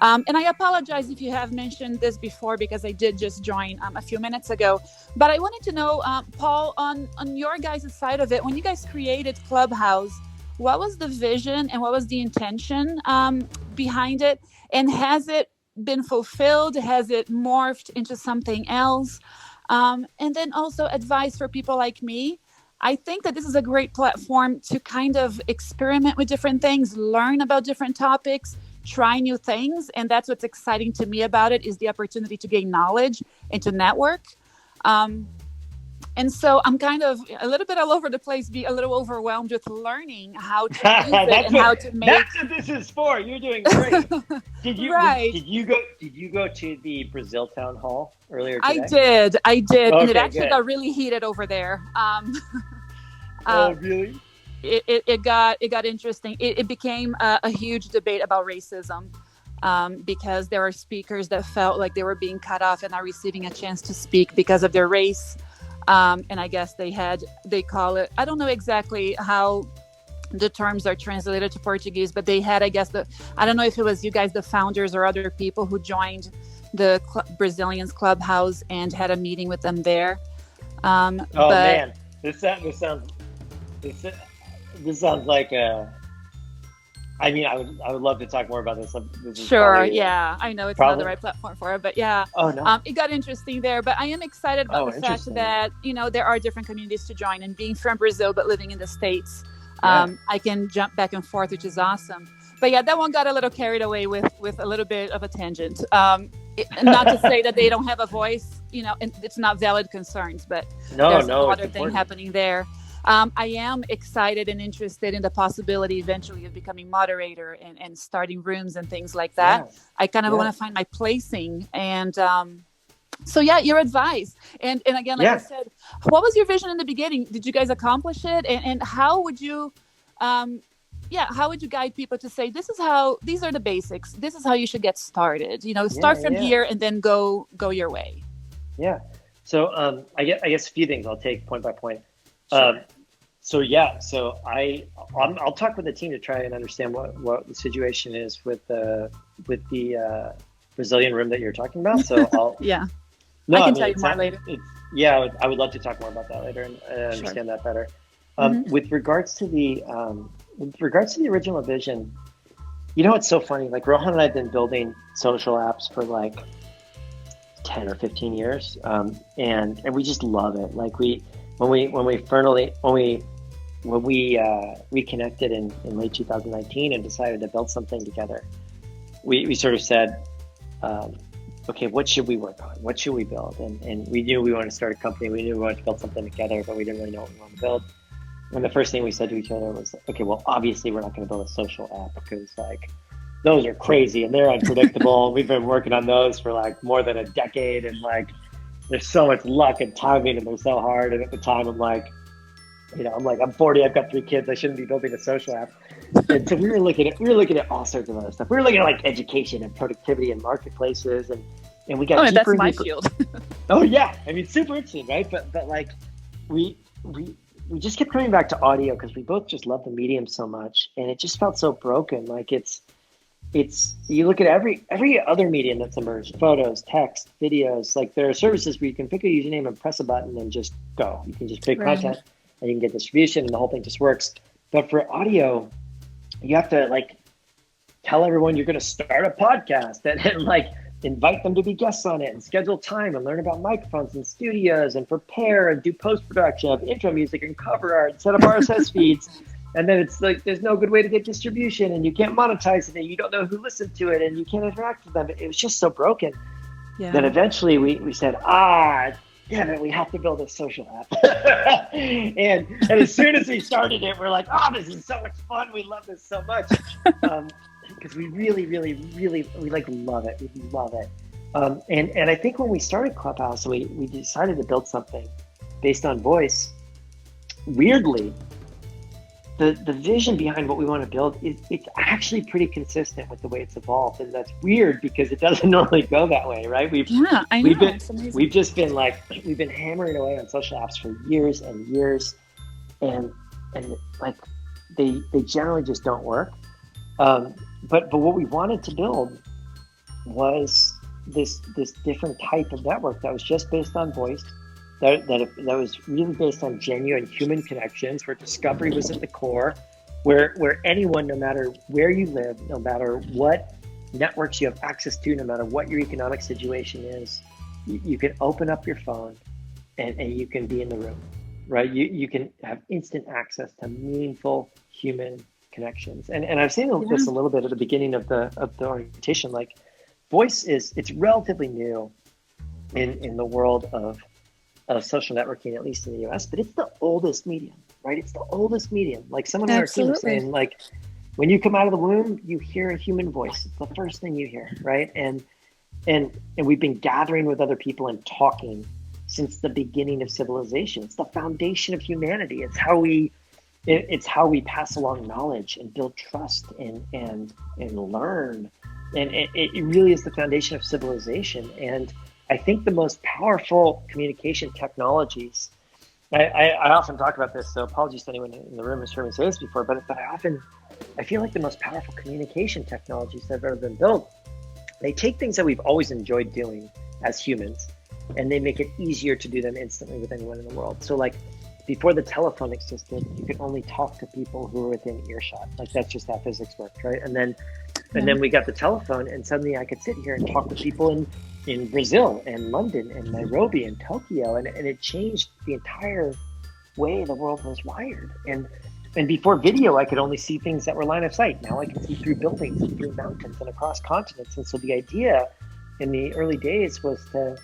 And I apologize if you have mentioned this before, because I did just join a few minutes ago. But I wanted to know, Paul, on your guys' side of it, when you guys created Clubhouse, what was the vision and what was the intention behind it? And has it been fulfilled? Has it morphed into something else? And then also advice for people like me. I think that this is a great platform to kind of experiment with different things, learn about different topics, try new things. And that's what's exciting to me about it, is the opportunity to gain knowledge and to network. And so I'm kind of a little bit all over the place, be a little overwhelmed with learning how to use it and how to make. That's what this is for. You're doing great. Did you go to the Brazil town hall earlier today? I did, okay, and it actually good. got really heated over there. Oh, really? It got interesting. It became a huge debate about racism, because there were speakers that felt like they were being cut off and not receiving a chance to speak because of their race. And I guess they call it, I don't know exactly how the terms are translated to Portuguese, but they had, I guess, I don't know if it was you guys, the founders, or other people who joined the Brazilians Clubhouse and had a meeting with them there. Man, this sounds like I mean, I would love to talk more about this. Sure, yeah. I know it's not the right platform for it, but yeah. Oh, no. It got interesting there, but I am excited about the fact that, there are different communities to join, and being from Brazil, but living in the States, I can jump back and forth, which is awesome. But yeah, that one got a little carried away with a little bit of a tangent. Not to say that they don't have a voice, and it's not valid concerns, but there's another thing happening there. I am excited and interested in the possibility eventually of becoming moderator and starting rooms and things like that. Yeah. I kind of want to find my placing. And so, your advice. And again, like I said, what was your vision in the beginning? Did you guys accomplish it? And how would you, how would you guide people to say, these are the basics. This is how you should get started. Start from here and then go your way. Yeah. So I guess a few things I'll take point by point. Sure. I'll talk with the team to try and understand what the situation is with the Brazilian room that you're talking about. So I'll I can tell you more later. I would love to talk more about that later and understand that better. With regards to the original vision, it's so funny. Like, Rohan and I have been building social apps for like 10 or 15 years, and we just love it. Like, when we reconnected in late 2019 and decided to build something together, we sort of said, okay, what should we work on? What should we build? And we knew we wanted to start a company. We knew we wanted to build something together, but we didn't really know what we wanted to build. And the first thing we said to each other was, okay, well, obviously we're not going to build a social app, because like, those are crazy and they're unpredictable. We've been working on those for like more than a decade, and like, there's so much luck and timing, and they're so hard. And at the time, I'm like, I'm 40, I've got 3 kids. I shouldn't be building a social app. And so we were looking at all sorts of other stuff. We were looking at like education and productivity and marketplaces, and we got deeper. That's my field. Oh yeah, I mean, super interesting, right? But like, we just kept coming back to audio because we both just love the medium so much, and it just felt so broken. Like, it's you look at every other medium that's emerged, photos, text, videos, like, there are services where you can pick a username and press a button and just go. You can just pick content and you can get distribution, and the whole thing just works. But for audio, you have to like tell everyone you're going to start a podcast and like invite them to be guests on it and schedule time and learn about microphones and studios and prepare and do post-production of intro music and cover art, set up RSS feeds. And then it's like, there's no good way to get distribution, and you can't monetize it, and you don't know who listened to it, and you can't interact with them. It was just so broken. Yeah. Then eventually we said, damn it, we have to build a social app. and as soon as we started it, we're like, oh, this is so much fun. We love this so much. Because we really, really, really, we like love it. We love it. And I think when we started Clubhouse, we decided to build something based on voice. Weirdly, the vision behind what we want to build it's actually pretty consistent with the way it's evolved, and that's weird because it doesn't normally go that way, right? I know. It's amazing. We've just been we've been hammering away on social apps for years and years, and like they generally just don't work. But what we wanted to build was this different type of network that was just based on voice. That was really based on genuine human connections, where discovery was at the core, where anyone, no matter where you live, no matter what networks you have access to, no matter what your economic situation is, you can open up your phone and you can be in the room, right? You can have instant access to meaningful human connections. And I've seen this a little bit at the beginning of the orientation. Like, voice it's relatively new in the world of social networking, at least in the US, but it's the oldest medium, right? It's the oldest medium. Like someone on our team was saying, like, when you come out of the womb, you hear a human voice. It's the first thing you hear, right? And we've been gathering with other people and talking since the beginning of civilization. It's the foundation of humanity. It's how we pass along knowledge and build trust and learn. And it really is the foundation of civilization. And I think the most powerful communication technologies, I often talk about this, so apologies to anyone in the room who's heard me say this before, but I feel like the most powerful communication technologies that have ever been built, they take things that we've always enjoyed doing as humans, and they make it easier to do them instantly with anyone in the world. So like, before the telephone existed, you could only talk to people who were within earshot. Like, that's just how physics worked, right? And then we got the telephone, and suddenly I could sit here and talk to people in Brazil and London and Nairobi and Tokyo, and it changed the entire way the world was wired. And before video, I could only see things that were line of sight. Now I can see through buildings and through mountains and across continents. And so the idea in the early days was to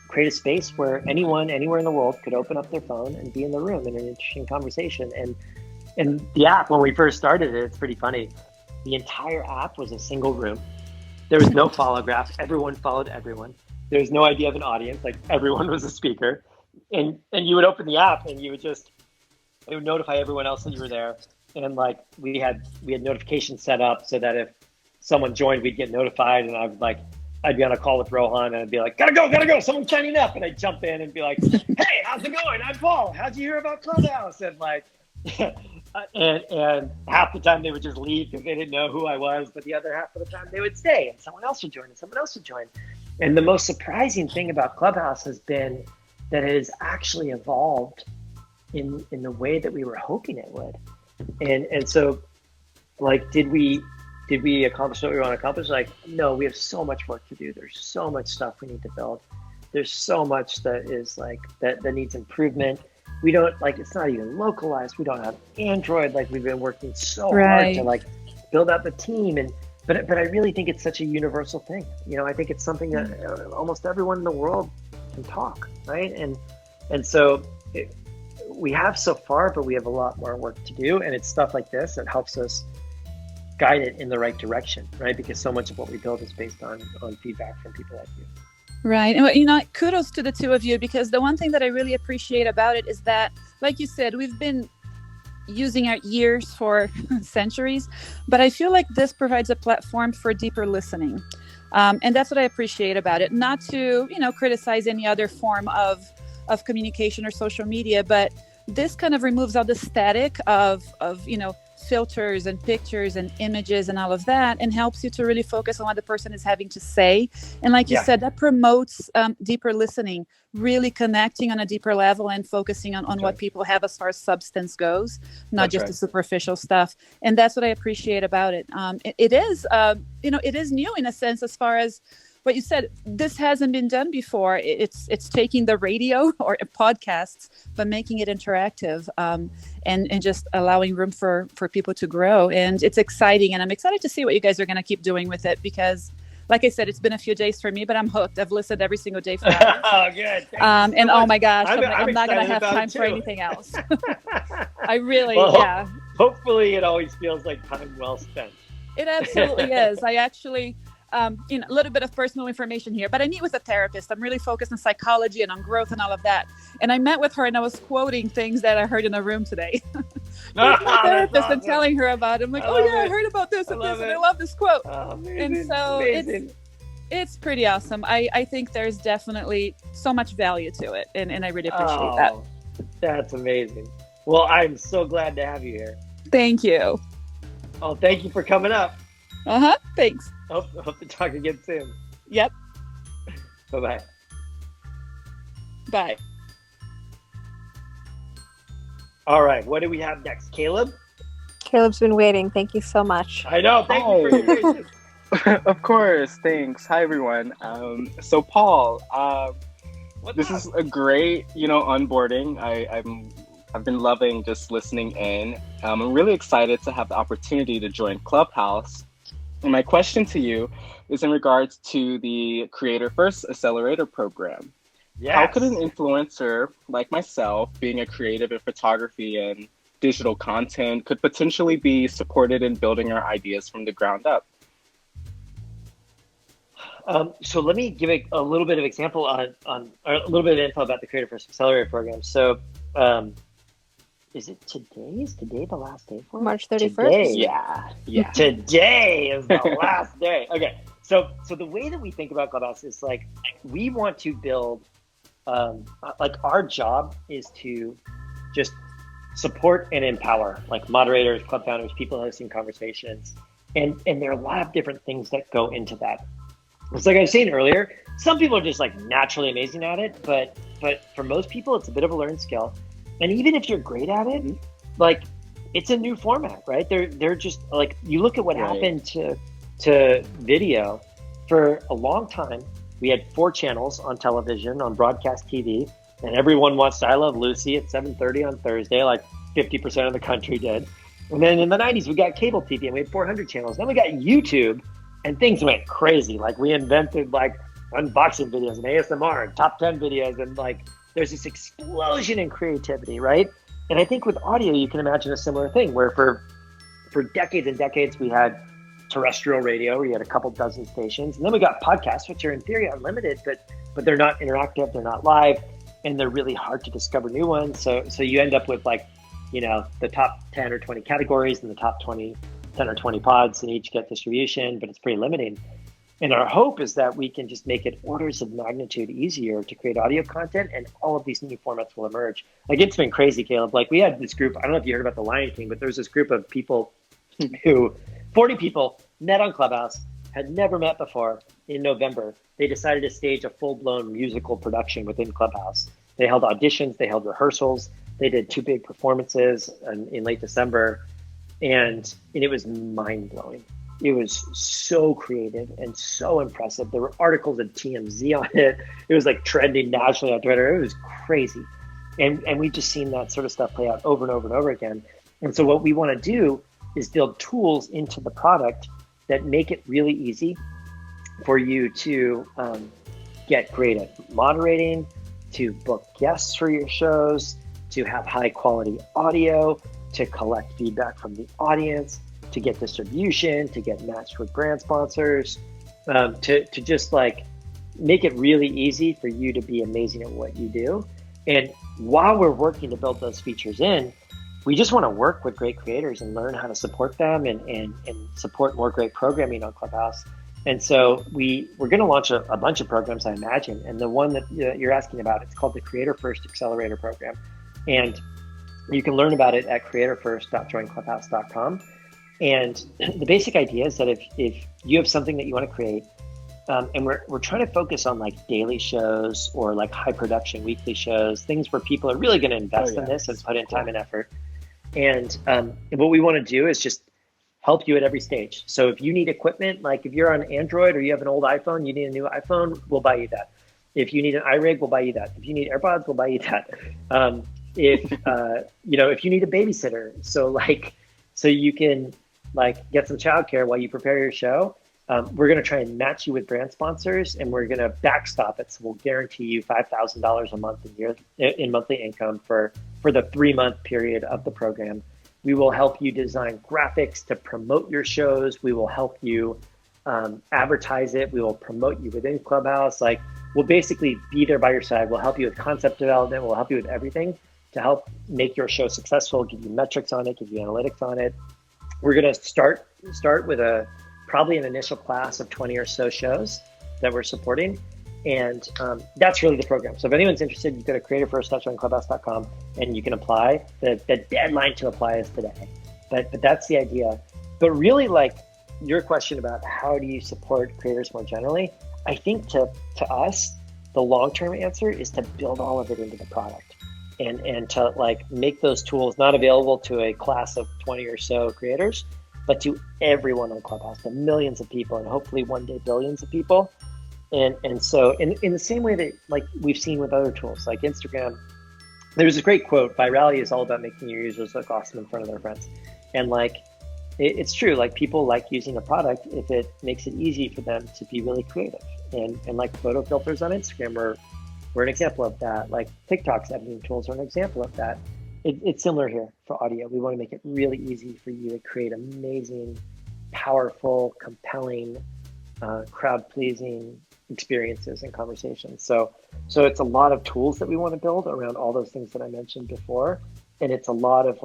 create a space where anyone, anywhere in the world could open up their phone and be in the room in an interesting conversation. And the app, when we first started it, it's pretty funny. The entire app was a single room. There was no follow graph. Everyone followed everyone. There was no idea of an audience. Like, everyone was a speaker. And you would open the app and it would notify everyone else that you were there. And like, we had notifications set up so that if someone joined, we'd get notified. And I'd be on a call with Rohan and I'd be like, gotta go, someone's signing up. And I'd jump in and be like, hey, how's it going? I'm Paul. How'd you hear about Clubhouse? And like, and half the time they would just leave because they didn't know who I was, but the other half of the time they would stay and someone else would join. And the most surprising thing about Clubhouse has been that it has actually evolved in the way that we were hoping it would. And so, like, did we accomplish what we want to accomplish? Like, no, we have so much work to do. There's so much stuff we need to build. There's so much that is like that needs improvement. We don't, like, it's not even localized. We don't have Android. Like, we've been working so hard to like build out the team. But I really think it's such a universal thing. You know, I think it's something that almost everyone in the world can talk, right? And so we have so far, but we have a lot more work to do. And it's stuff like this that helps us guide it in the right direction, right? Because so much of what we build is based on feedback from people like you. Right. And, you know, kudos to the two of you, because the one thing that I really appreciate about it is that, like you said, we've been using our ears for centuries, but I feel like this provides a platform for deeper listening. And that's what I appreciate about it. Not to, you know, criticize any other form of communication or social media, but this kind of removes all the static of, you know, filters and pictures and images and all of that, and helps you to really focus on what the person is having to say. And like you said, that promotes deeper listening, really connecting on a deeper level and focusing on what people have as far as substance goes, not just the superficial stuff. And that's what I appreciate about it. It is, you know, it is new in a sense, as far as what you said, this hasn't been done before. It's taking the radio or podcasts, but making it interactive, and just allowing room for people to grow. And it's exciting. And I'm excited to see what you guys are going to keep doing with it, because like I said, it's been a few days for me, but I'm hooked. I've listened every single day for hours. Oh, good. And oh my gosh, I'm not going to excited have about time it for too. anything else. I really, Well, yeah. Hopefully it always feels like time well spent. It absolutely is. I actually, a little bit of personal information here, but I meet with a therapist. I'm really focused on psychology and on growth and all of that. And I met with her and I was quoting things that I heard in the room today. With my therapist and telling her about it. I'm like, I heard about this and this, and I love this quote. Amazing. And so it's pretty awesome. I think there's definitely so much value to it, and I really appreciate that. That's amazing. Well, I'm so glad to have you here. Thank you. Oh, thank you for coming up. Thanks. Hope to talk again soon. Yep. Bye-bye. Bye. All right, what do we have next? Caleb? Caleb's been waiting. Thank you so much. I know. Thank you for your patience. Of course, thanks. Hi, everyone. So, Paul, this is a great, onboarding. I've been loving just listening in. I'm really excited to have the opportunity to join Clubhouse. And my question to you is in regards to the Creator First Accelerator program. Yes. How could an influencer like myself, being a creative in photography and digital content, could potentially be supported in building our ideas from the ground up? So let me give a little bit of example on or a little bit of info about the Creator First Accelerator program. So is it today? Is today the last day for it? March 31st? Today. Yeah. Today is the last day. Okay. So the way that we think about Clubhouse is like, we want to build, like our job is to just support and empower like moderators, club founders, people hosting conversations. And there are a lot of different things that go into that. It's like I was saying earlier, some people are just like naturally amazing at it, but for most people, it's a bit of a learned skill. And even if you're great at it, like it's a new format, right? They're just like, you look at what happened to video for a long time. We had 4 channels on television, on broadcast TV, and everyone watched I Love Lucy at 7:30 on Thursday, like 50% of the country did. And then in the 90s, we got cable TV and we had 400 channels. Then we got YouTube and things went crazy. Like we invented like unboxing videos and ASMR and top 10 videos. And like, there's this explosion in creativity, right? And I think with audio, you can imagine a similar thing where for decades and decades, we had terrestrial radio, where you had a couple dozen stations. And then we got podcasts, which are in theory unlimited, but they're not interactive, they're not live, and they're really hard to discover new ones. So you end up with like, the top 10 or 20 categories and the top 10 or 20 pods, and each get distribution, but it's pretty limiting. And our hope is that we can just make it orders of magnitude easier to create audio content, and all of these new formats will emerge. Like, it's been crazy, Caleb. Like, we had this group, I don't know if you heard about the Lion King, but there's this group of people 40 people met on Clubhouse, had never met before. In November, they decided to stage a full-blown musical production within Clubhouse. They held auditions, they held rehearsals, they did 2 big performances in late December, and it was mind-blowing. It was so creative and so impressive. There were articles at TMZ on it. It was like trending nationally on Twitter. It was crazy. And we've just seen that sort of stuff play out over and over and over again. And so what we want to do is build tools into the product that make it really easy for you to get great at moderating, to book guests for your shows, to have high quality audio, to collect feedback from the audience, to get distribution, to get matched with brand sponsors, to just like make it really easy for you to be amazing at what you do. And while we're working to build those features in, we just want to work with great creators and learn how to support them and support more great programming on Clubhouse. And so we're going to launch a bunch of programs, I imagine. And the one that you're asking about, it's called the Creator First Accelerator Program. And you can learn about it at creatorfirst.joinclubhouse.com. And the basic idea is that if you have something that you want to create, and we're trying to focus on like daily shows or like high production weekly shows, things where people are really going to invest in this and put in time and effort. And what we want to do is just help you at every stage. So if you need equipment, like if you're on Android or you have an old iPhone, you need a new iPhone, we'll buy you that. If you need an iRig, we'll buy you that. If you need AirPods, we'll buy you that. If if you need a babysitter, so you can get some childcare while you prepare your show, we're going to try and match you with brand sponsors, and we're going to backstop it. So we'll guarantee you $5,000 a month in monthly income for the 3-month period of the program. We will help you design graphics to promote your shows. We will help you advertise it. We will promote you within Clubhouse. We'll basically be there by your side. We'll help you with concept development. We'll help you with everything to help make your show successful, give you metrics on it, give you analytics on it. We're going to start with probably an initial class of 20 or so shows that we're supporting. And that's really the program. So if anyone's interested, you go to creatorfirsttouch on clubhouse.com and you can apply. The deadline to apply is today. But that's the idea. But really, your question about how do you support creators more generally, I think to us, the long-term answer is to build all of it into the product and to make those tools not available to a class of 20 or so creators, but to everyone on Clubhouse, the millions of people, and hopefully one day billions of people. And so in the same way that we've seen with other tools like Instagram, there's a great quote, virality is all about making your users look awesome in front of their friends. And it's true, people like using a product if it makes it easy for them to be really creative. And photo filters on Instagram were an example of that. TikTok's editing tools are an example of that. It's similar here for audio. We want to make it really easy for you to create amazing, powerful, compelling, crowd-pleasing experiences and conversations. So it's a lot of tools that we want to build around all those things that I mentioned before. And it's a lot of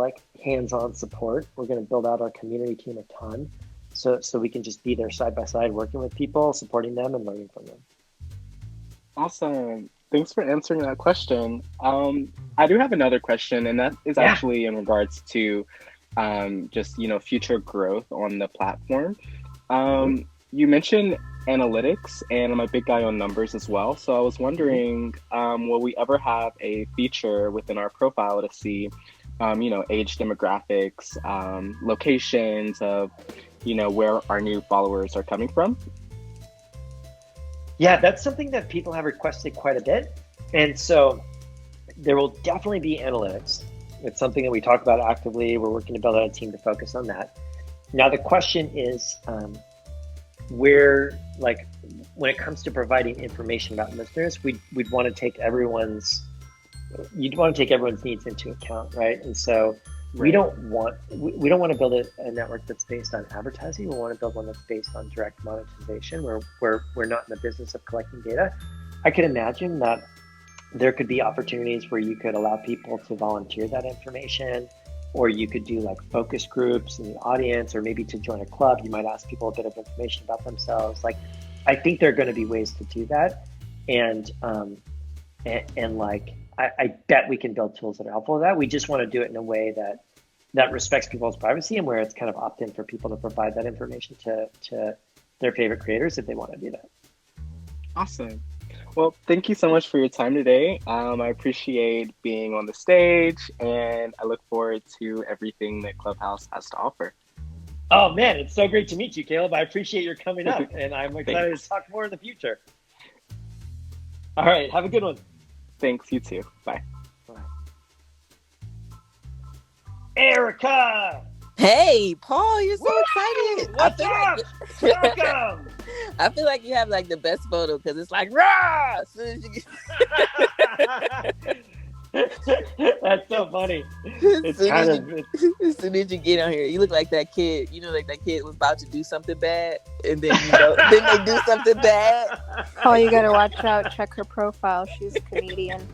hands-on support. We're going to build out our community team a ton. So we can just be there side by side, working with people, supporting them, and learning from them. Awesome. Thanks for answering that question. I do have another question, and that is actually in regards to just future growth on the platform. You mentioned analytics, and I'm a big guy on numbers as well. So I was wondering, will we ever have a feature within our profile to see, age demographics, locations of, where our new followers are coming from? Yeah, that's something that people have requested quite a bit. And so there will definitely be analytics. It's something that we talk about actively. We're working to build out a team to focus on that. Now, the question is, when it comes to providing information about listeners, you'd want to take everyone's needs into account, right? And so we don't want to build a network that's based on advertising. We want to build one that's based on direct monetization, where we're not in the business of collecting data. I could imagine that there could be opportunities where you could allow people to volunteer that information, or you could do focus groups in the audience, or maybe to join a club, you might ask people a bit of information about themselves. I think there are going to be ways to do that. And I bet we can build tools that are helpful with that. We just want to do it in a way that respects people's privacy and where it's kind of opt-in for people to provide that information to their favorite creators if they want to do that. Awesome. Well, thank you so much for your time today. I appreciate being on the stage, and I look forward to everything that Clubhouse has to offer. Oh, man, it's so great to meet you, Caleb. I appreciate your coming up, and I'm excited to talk more in the future. All right, have a good one. Thanks, you too. Bye. Bye. Erica! Hey, Paul, you're so excited. What's up? Welcome. I feel like you have the best photo because it's rah! As soon as you get... That's so funny. As soon as you get on here, you look like that kid. That kid was about to do something bad, and then then they do something bad. Paul, you gotta watch out. Check her profile. She's a comedian.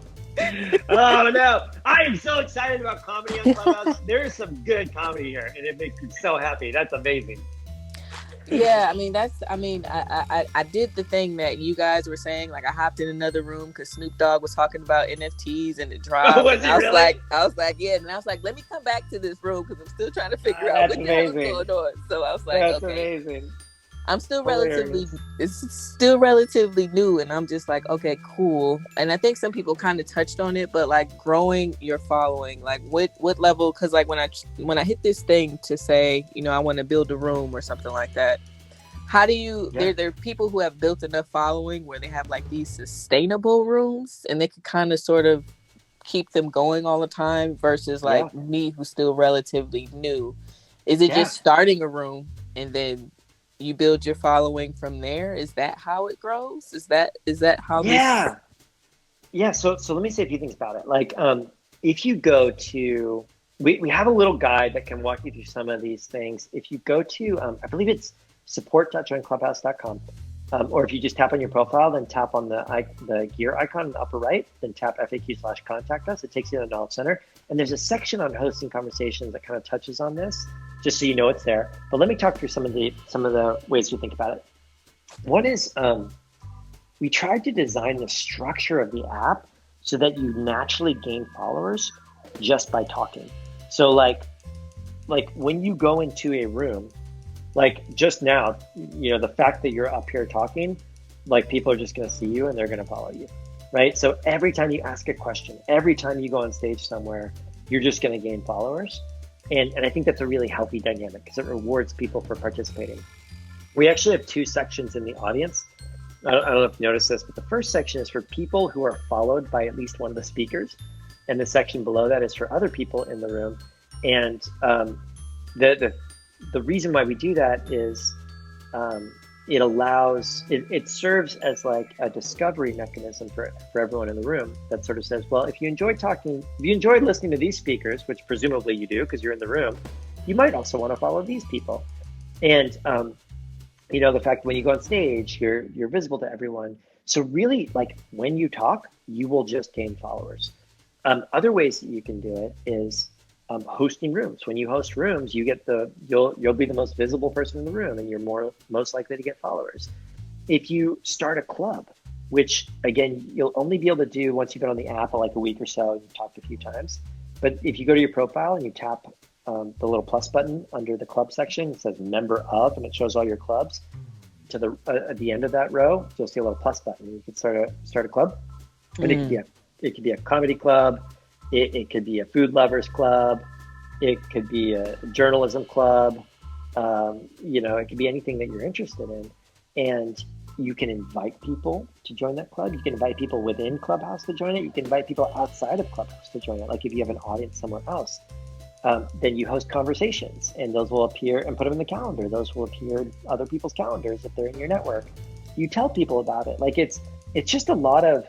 Oh no! I am so excited about comedy on Clubhouse. There is some good comedy here, and it makes me so happy. That's amazing. Yeah, I did the thing that you guys were saying. I hopped in another room because Snoop Dogg was talking about NFTs and the drive. Oh, was he really? I was like, yeah, and I was like, let me come back to this room because I'm still trying to figure out what the hell is going on. So I was like, that's okay. amazing. I'm still Hilarious. it's still relatively new, and I'm just like, okay, cool. And I think some people kind of touched on it, but like growing your following, like what level? Because like when I hit this thing to say, you know, I want to build a room or something like that. How do you? Yeah. There are people who have built enough following where they have like these sustainable rooms, and they can kind of sort of keep them going all the time. Versus Yeah. like me, who's still relatively new. Is it Yeah. just starting a room and then you build your following from there? Is that how it grows? Is that how Yeah. Yeah. So let me say a few things about it. Like, if you go to, we have a little guide that can walk you through some of these things. If you go to, I believe it's support.joinclubhouse.com, or if you just tap on your profile, then tap on the gear icon in the upper right, then tap FAQ/contact us. It takes you to the Knowledge Center. And there's a section on hosting conversations that kind of touches on this, just so you know it's there. But let me talk through some of the ways to think about it. One is, we tried to design the structure of the app so that you naturally gain followers just by talking. So like when you go into a room, like just now, you know, the fact that you're up here talking, like people are just going to see you and they're going to follow you, right? So every time you ask a question, every time you go on stage somewhere, you're just going to gain followers. And I think that's a really healthy dynamic because it rewards people for participating. We actually have two sections in the audience. I don't know if you noticed this, but the first section is for people who are followed by at least one of the speakers. And the section below that is for other people in the room. And the reason why we do that is it serves as like a discovery mechanism for everyone in the room that sort of says, well, if you enjoyed listening to these speakers, which presumably you do because you're in the room, you might also want to follow these people. And you know, the fact when you go on stage, you're visible to everyone. So really, like when you talk, you will just gain followers. Other ways that you can do it is hosting rooms. When you host rooms, you'll be the most visible person in the room, and you're most likely to get followers. If you start a club, which again you'll only be able to do once you've been on the app for like a week or so, and you've talked a few times. But if you go to your profile and you tap the little plus button under the club section, it says member of, and it shows all your clubs. To the at the end of that row, you'll see a little plus button. You can start a club, but it could be a comedy club. It could be a food lovers club. It could be a journalism club. You know, it could be anything that you're interested in. And you can invite people to join that club. You can invite people within Clubhouse to join it. You can invite people outside of Clubhouse to join it. Like if you have an audience somewhere else, then you host conversations, and those will appear and put them in the calendar. Those will appear in other people's calendars if they're in your network. You tell people about it. Like it's just a lot of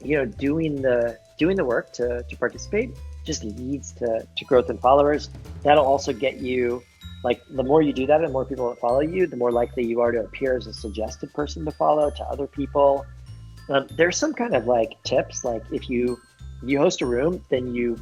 you know, doing the work to participate just leads to growth in followers. That'll also get you, like the more you do that and the more people that follow you, the more likely you are to appear as a suggested person to follow to other people. There's some kind of like tips, like if you host a room, then you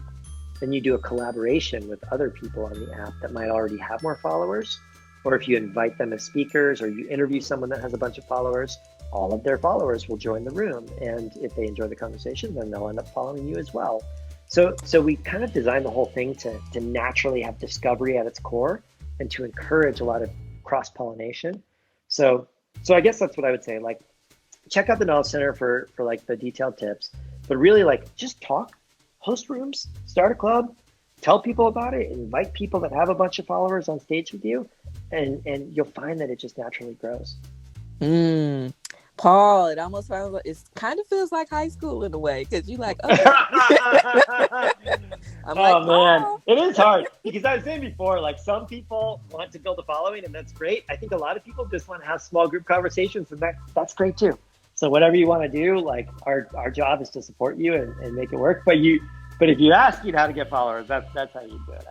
do a collaboration with other people on the app that might already have more followers. Or if you invite them as speakers or you interview someone that has a bunch of followers, all of their followers will join the room. And if they enjoy the conversation, then they'll end up following you as well. So we kind of designed the whole thing to naturally have discovery at its core and to encourage a lot of cross-pollination. So I guess that's what I would say. Like, check out the Knowledge Center for like the detailed tips, but really like just talk, host rooms, start a club, tell people about it, invite people that have a bunch of followers on stage with you, and you'll find that it just naturally grows. Paul, it almost sounds like, it kind of feels like high school in a way, because you like, okay. Man, it is hard because I was saying before, like some people want to build a following, and that's great. I think a lot of people just want to have small group conversations, and that's great too. So whatever you want to do, like our job is to support you and make it work. But if you ask how to get followers, that's how you do it.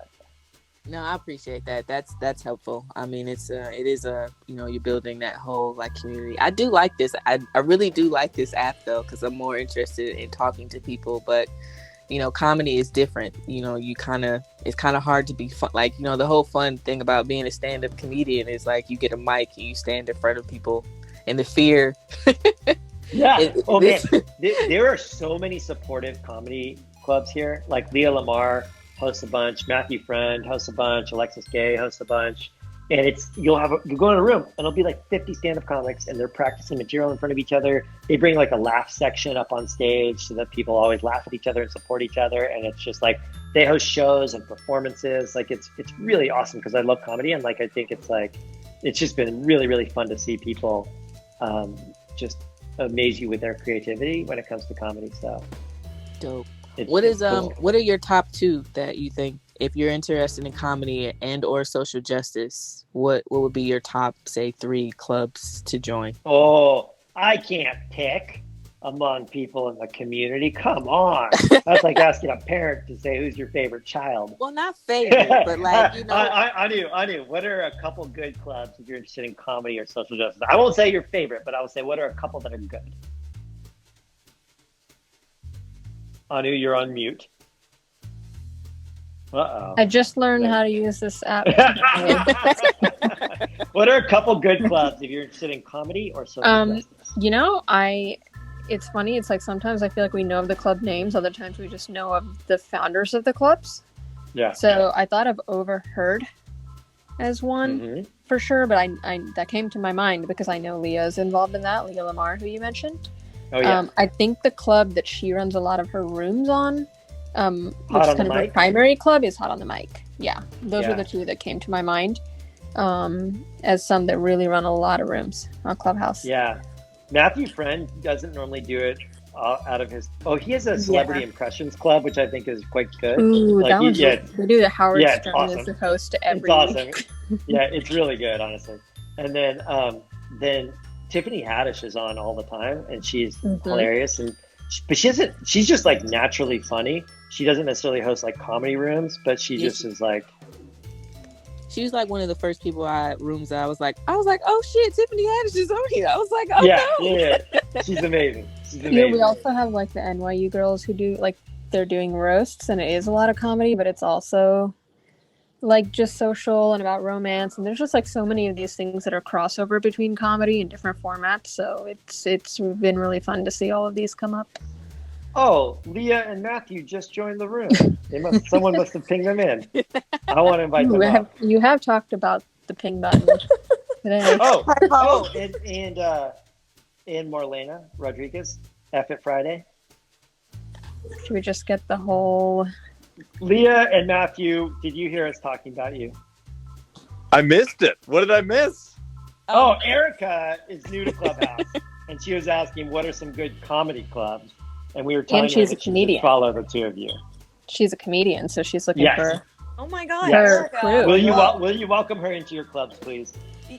No, I appreciate that. That's helpful. I mean, it is you're building that whole like community. I do like this. I really do like this app though, because I'm more interested in talking to people. But comedy is different. It's kind of hard to be fun. Like, the whole fun thing about being a stand-up comedian is like you get a mic and you stand in front of people, and the fear. Yeah. There are so many supportive comedy clubs here. Like Leah Lamar hosts a bunch, Matthew Friend hosts a bunch, Alexis Gay hosts a bunch. And you go in a room and it'll be like 50 stand-up comics and they're practicing material in front of each other. They bring like a laugh section up on stage so that people always laugh at each other and support each other. And it's just like they host shows and performances. Like it's really awesome because I love comedy, and like I think it's just been really, really fun to see people just amaze you with their creativity when it comes to comedy. So dope. What are your top two that you think, if you're interested in comedy and or social justice, what would be your top, say, 3 clubs to join? Oh, I can't pick among people in the community. Come on. That's like asking a parent to say who's your favorite child. Well, not favorite, but like, you know. I knew. What are a couple good clubs if you're interested in comedy or social justice? I won't say your favorite, but I will say what are a couple that are good? Anu, you're on mute. Uh-oh. I just learned how to use this app. What are a couple good clubs if you're interested in comedy or social justice? You know, it's funny. It's like sometimes I feel like we know of the club names. Other times we just know of the founders of the clubs. Yeah. So I thought of Overheard as one for sure, but I that came to my mind because I know Leah's involved in that. Leah Lamar, who you mentioned. Oh yeah. I think the club that she runs a lot of her rooms on, which is kind of her Mic? primary club, is Hot on the Mic. Yeah, those were the two that came to my mind. As some that really run a lot of rooms on Clubhouse. Yeah. Matthew Friend doesn't normally do it out of his. Oh, he has a celebrity impressions club, which I think is quite good. Ooh, like that one's they do the Howard Stern awesome. as the host to every. It's awesome. Yeah, it's really good, honestly. And then Tiffany Haddish is on all the time, and she's hilarious. But she's just like naturally funny. She doesn't necessarily host like comedy rooms, but she just is like. She was like one of the first people I was like, oh shit, Tiffany Haddish is on here. I was like, oh no. Yeah. She's amazing. Yeah, we also have like the NYU girls who do like they're doing roasts, and it is a lot of comedy, but it's also like just social and about romance, and there's just like so many of these things that are crossover between comedy and different formats. So it's been really fun to see all of these come up. Oh, Leah and Matthew just joined the room. Someone must have pinged them in. I want to invite them up. You have talked about the ping button today. And Marlena Rodriguez, F It Friday. Should we just get the whole... Leah and Matthew, did you hear us talking about you? I missed it. What did I miss? Oh, Erica is new to Clubhouse, and she was asking what are some good comedy clubs, and we were telling her she's a that comedian. Follow the two of you. She's a comedian, so she's looking for. Oh my God, yes. Erica! Will you welcome her into your clubs, please?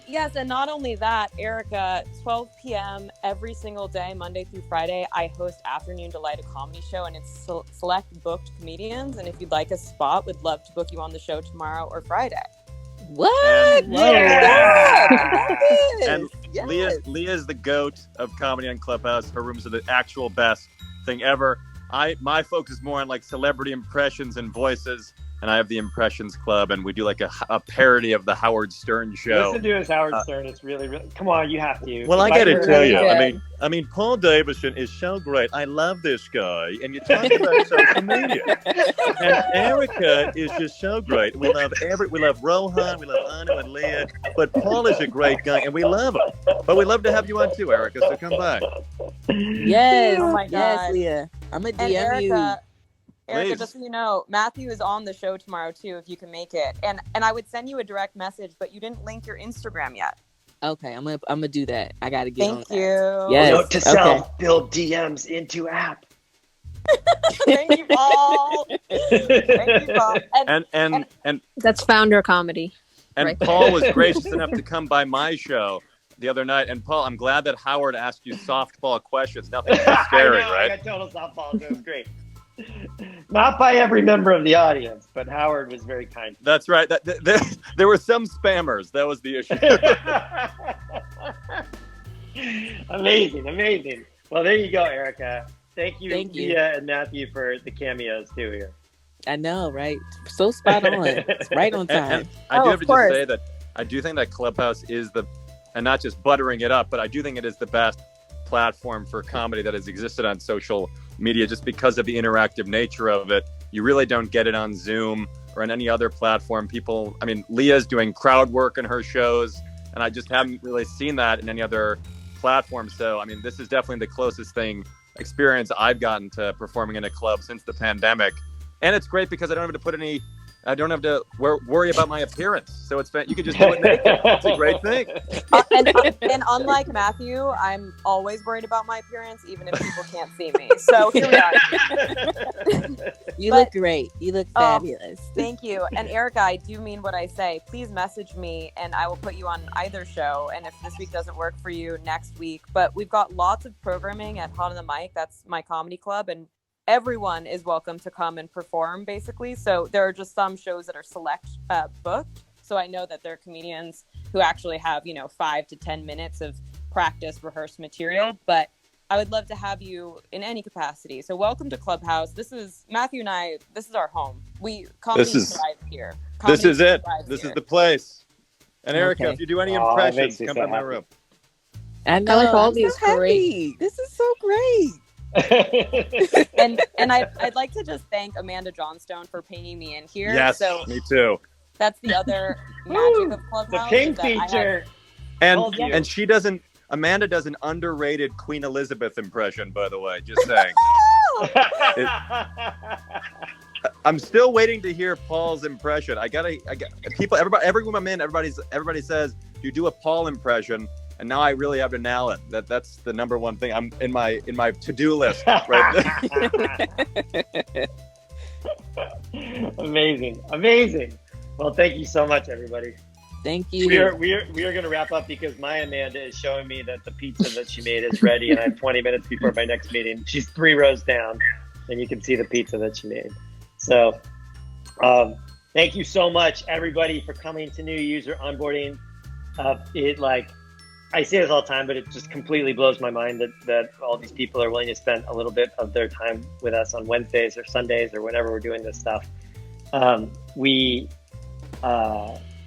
Yes, and not only that, Erica, 12 p.m. every single day, Monday through Friday, I host Afternoon Delight, a comedy show, and it's select booked comedians. And if you'd like a spot, would love to book you on the show tomorrow or Friday. What? And Leah's the goat of comedy on Clubhouse. Her rooms are the actual best thing ever. My focus is more on like celebrity impressions and voices. And I have the Impressions Club, and we do like a parody of the Howard Stern show. Listen to his Howard Stern. It's really, really. Come on, you have to. Well, I got to tell you, I mean, Paul Davison is so great. I love this guy, and you're talking about social media. And Erica is just so great. We love Rohan, we love Anu and Leah, but Paul is a great guy, and we love him. But we'd love to have you on too, Erica. So come by. Yes, oh my God. Yes, Leah. I'm a DM you. Erica, just so you know, Matthew is on the show tomorrow too, if you can make it. And I would send you a direct message, but you didn't link your Instagram yet. Okay, I'm gonna do that. I gotta get on that. Thank you. Yes. Note to self: build DMs into app. Thank you, Paul. Thank you, Paul. And that's founder comedy. And right Paul was gracious enough to come by my show the other night. And Paul, I'm glad that Howard asked you softball questions. Nothing too scary, right? I got total softballs. It was great. Not by every member of the audience, but Howard was very kind. That's right. There were some spammers. That was the issue. Amazing. Well, there you go, Erica. Thank you, Leah and Matthew, for the cameos too here. I know, right? So spot on. It's right on time. And I do have to just say that I do think that Clubhouse is and not just buttering it up, but I do think it is the best platform for comedy that has existed on social media, just because of the interactive nature of it. You really don't get it on Zoom or on any other platform. People, I mean, Leah's doing crowd work in her shows, and I just haven't really seen that in any other platform. So, I mean, this is definitely the closest experience I've gotten to performing in a club since the pandemic. And it's great because I don't have to worry about my appearance. So you could just do it naked. It's a great thing. And unlike Matthew, I'm always worried about my appearance, even if people can't see me. So here we are. You look great. You look fabulous. Thank you. And Erica, I do mean what I say. Please message me and I will put you on either show. And if this week doesn't work for you, next week. But we've got lots of programming at Hot on the Mic. That's my comedy club. And everyone is welcome to come and perform, basically. So there are just some shows that are select booked. So I know that there are comedians who actually have, 5 to 10 minutes of practice, rehearsed material. But I would love to have you in any capacity. So welcome to Clubhouse. This is Matthew and I. This is our home. Comedy thrive here. This is it. This is the place. And Erica, if you do any impressions, come by my room. I know. like all these great. This is so great. and I'd like to just thank Amanda Johnstone for pinging me in here. Yes, so me too. That's the other magic of Clubhouse. The ping feature. And Amanda does an underrated Queen Elizabeth impression, by the way, just saying. I'm still waiting to hear Paul's impression. Every woman I'm in, everybody says, you do a Paul impression. And now I really have to nail it. That's the number one thing. I'm in my to-do list right now. Amazing. Well, thank you so much, everybody. Thank you. We are going to wrap up because my Amanda is showing me that the pizza that she made is ready, and I have 20 minutes before my next meeting. She's 3 rows down, and you can see the pizza that she made. So, thank you so much, everybody, for coming to new user onboarding. I say this all the time, but it just completely blows my mind that all these people are willing to spend a little bit of their time with us on Wednesdays or Sundays or whenever we're doing this stuff.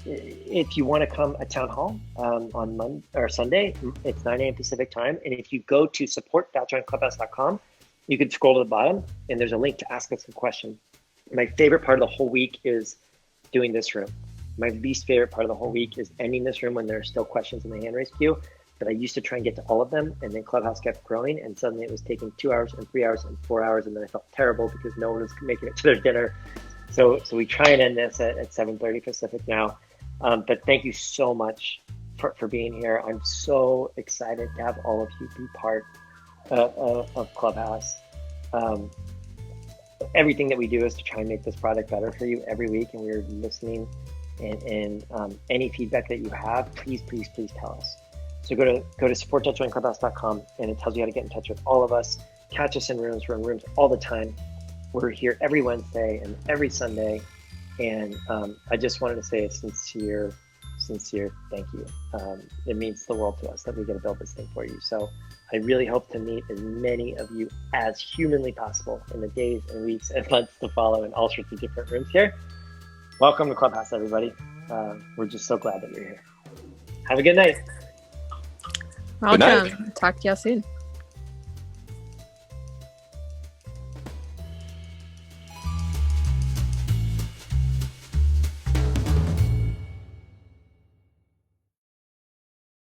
If you want to come at Town Hall on Monday or Sunday, it's 9 a.m. Pacific time. And if you go to support.joinclubhouse.com, you can scroll to the bottom and there's a link to ask us a question. My favorite part of the whole week is doing this room. My least favorite part of the whole week is ending this room when there are still questions in the hand raise queue. But I used to try and get to all of them, and then Clubhouse kept growing, and suddenly it was taking 2 hours and 3 hours and 4 hours, and then I felt terrible because no one was making it to their dinner. So we try and end this at 7:30 Pacific now. But thank you so much for being here. I'm so excited to have all of you be part of Clubhouse. Everything that we do is to try and make this product better for you every week, and we're listening. And any feedback that you have, please tell us. So go to support.joinclubhouse.com, and it tells you how to get in touch with all of us. Catch us in rooms. We're in rooms all the time. We're here every Wednesday and every Sunday. And I just wanted to say a sincere thank you. It means the world to us that we get to build this thing for you. So I really hope to meet as many of you as humanly possible in the days and weeks and months to follow in all sorts of different rooms here. Welcome to Clubhouse, everybody. We're just so glad that you're here. Have a good night. Welcome. Talk to y'all soon.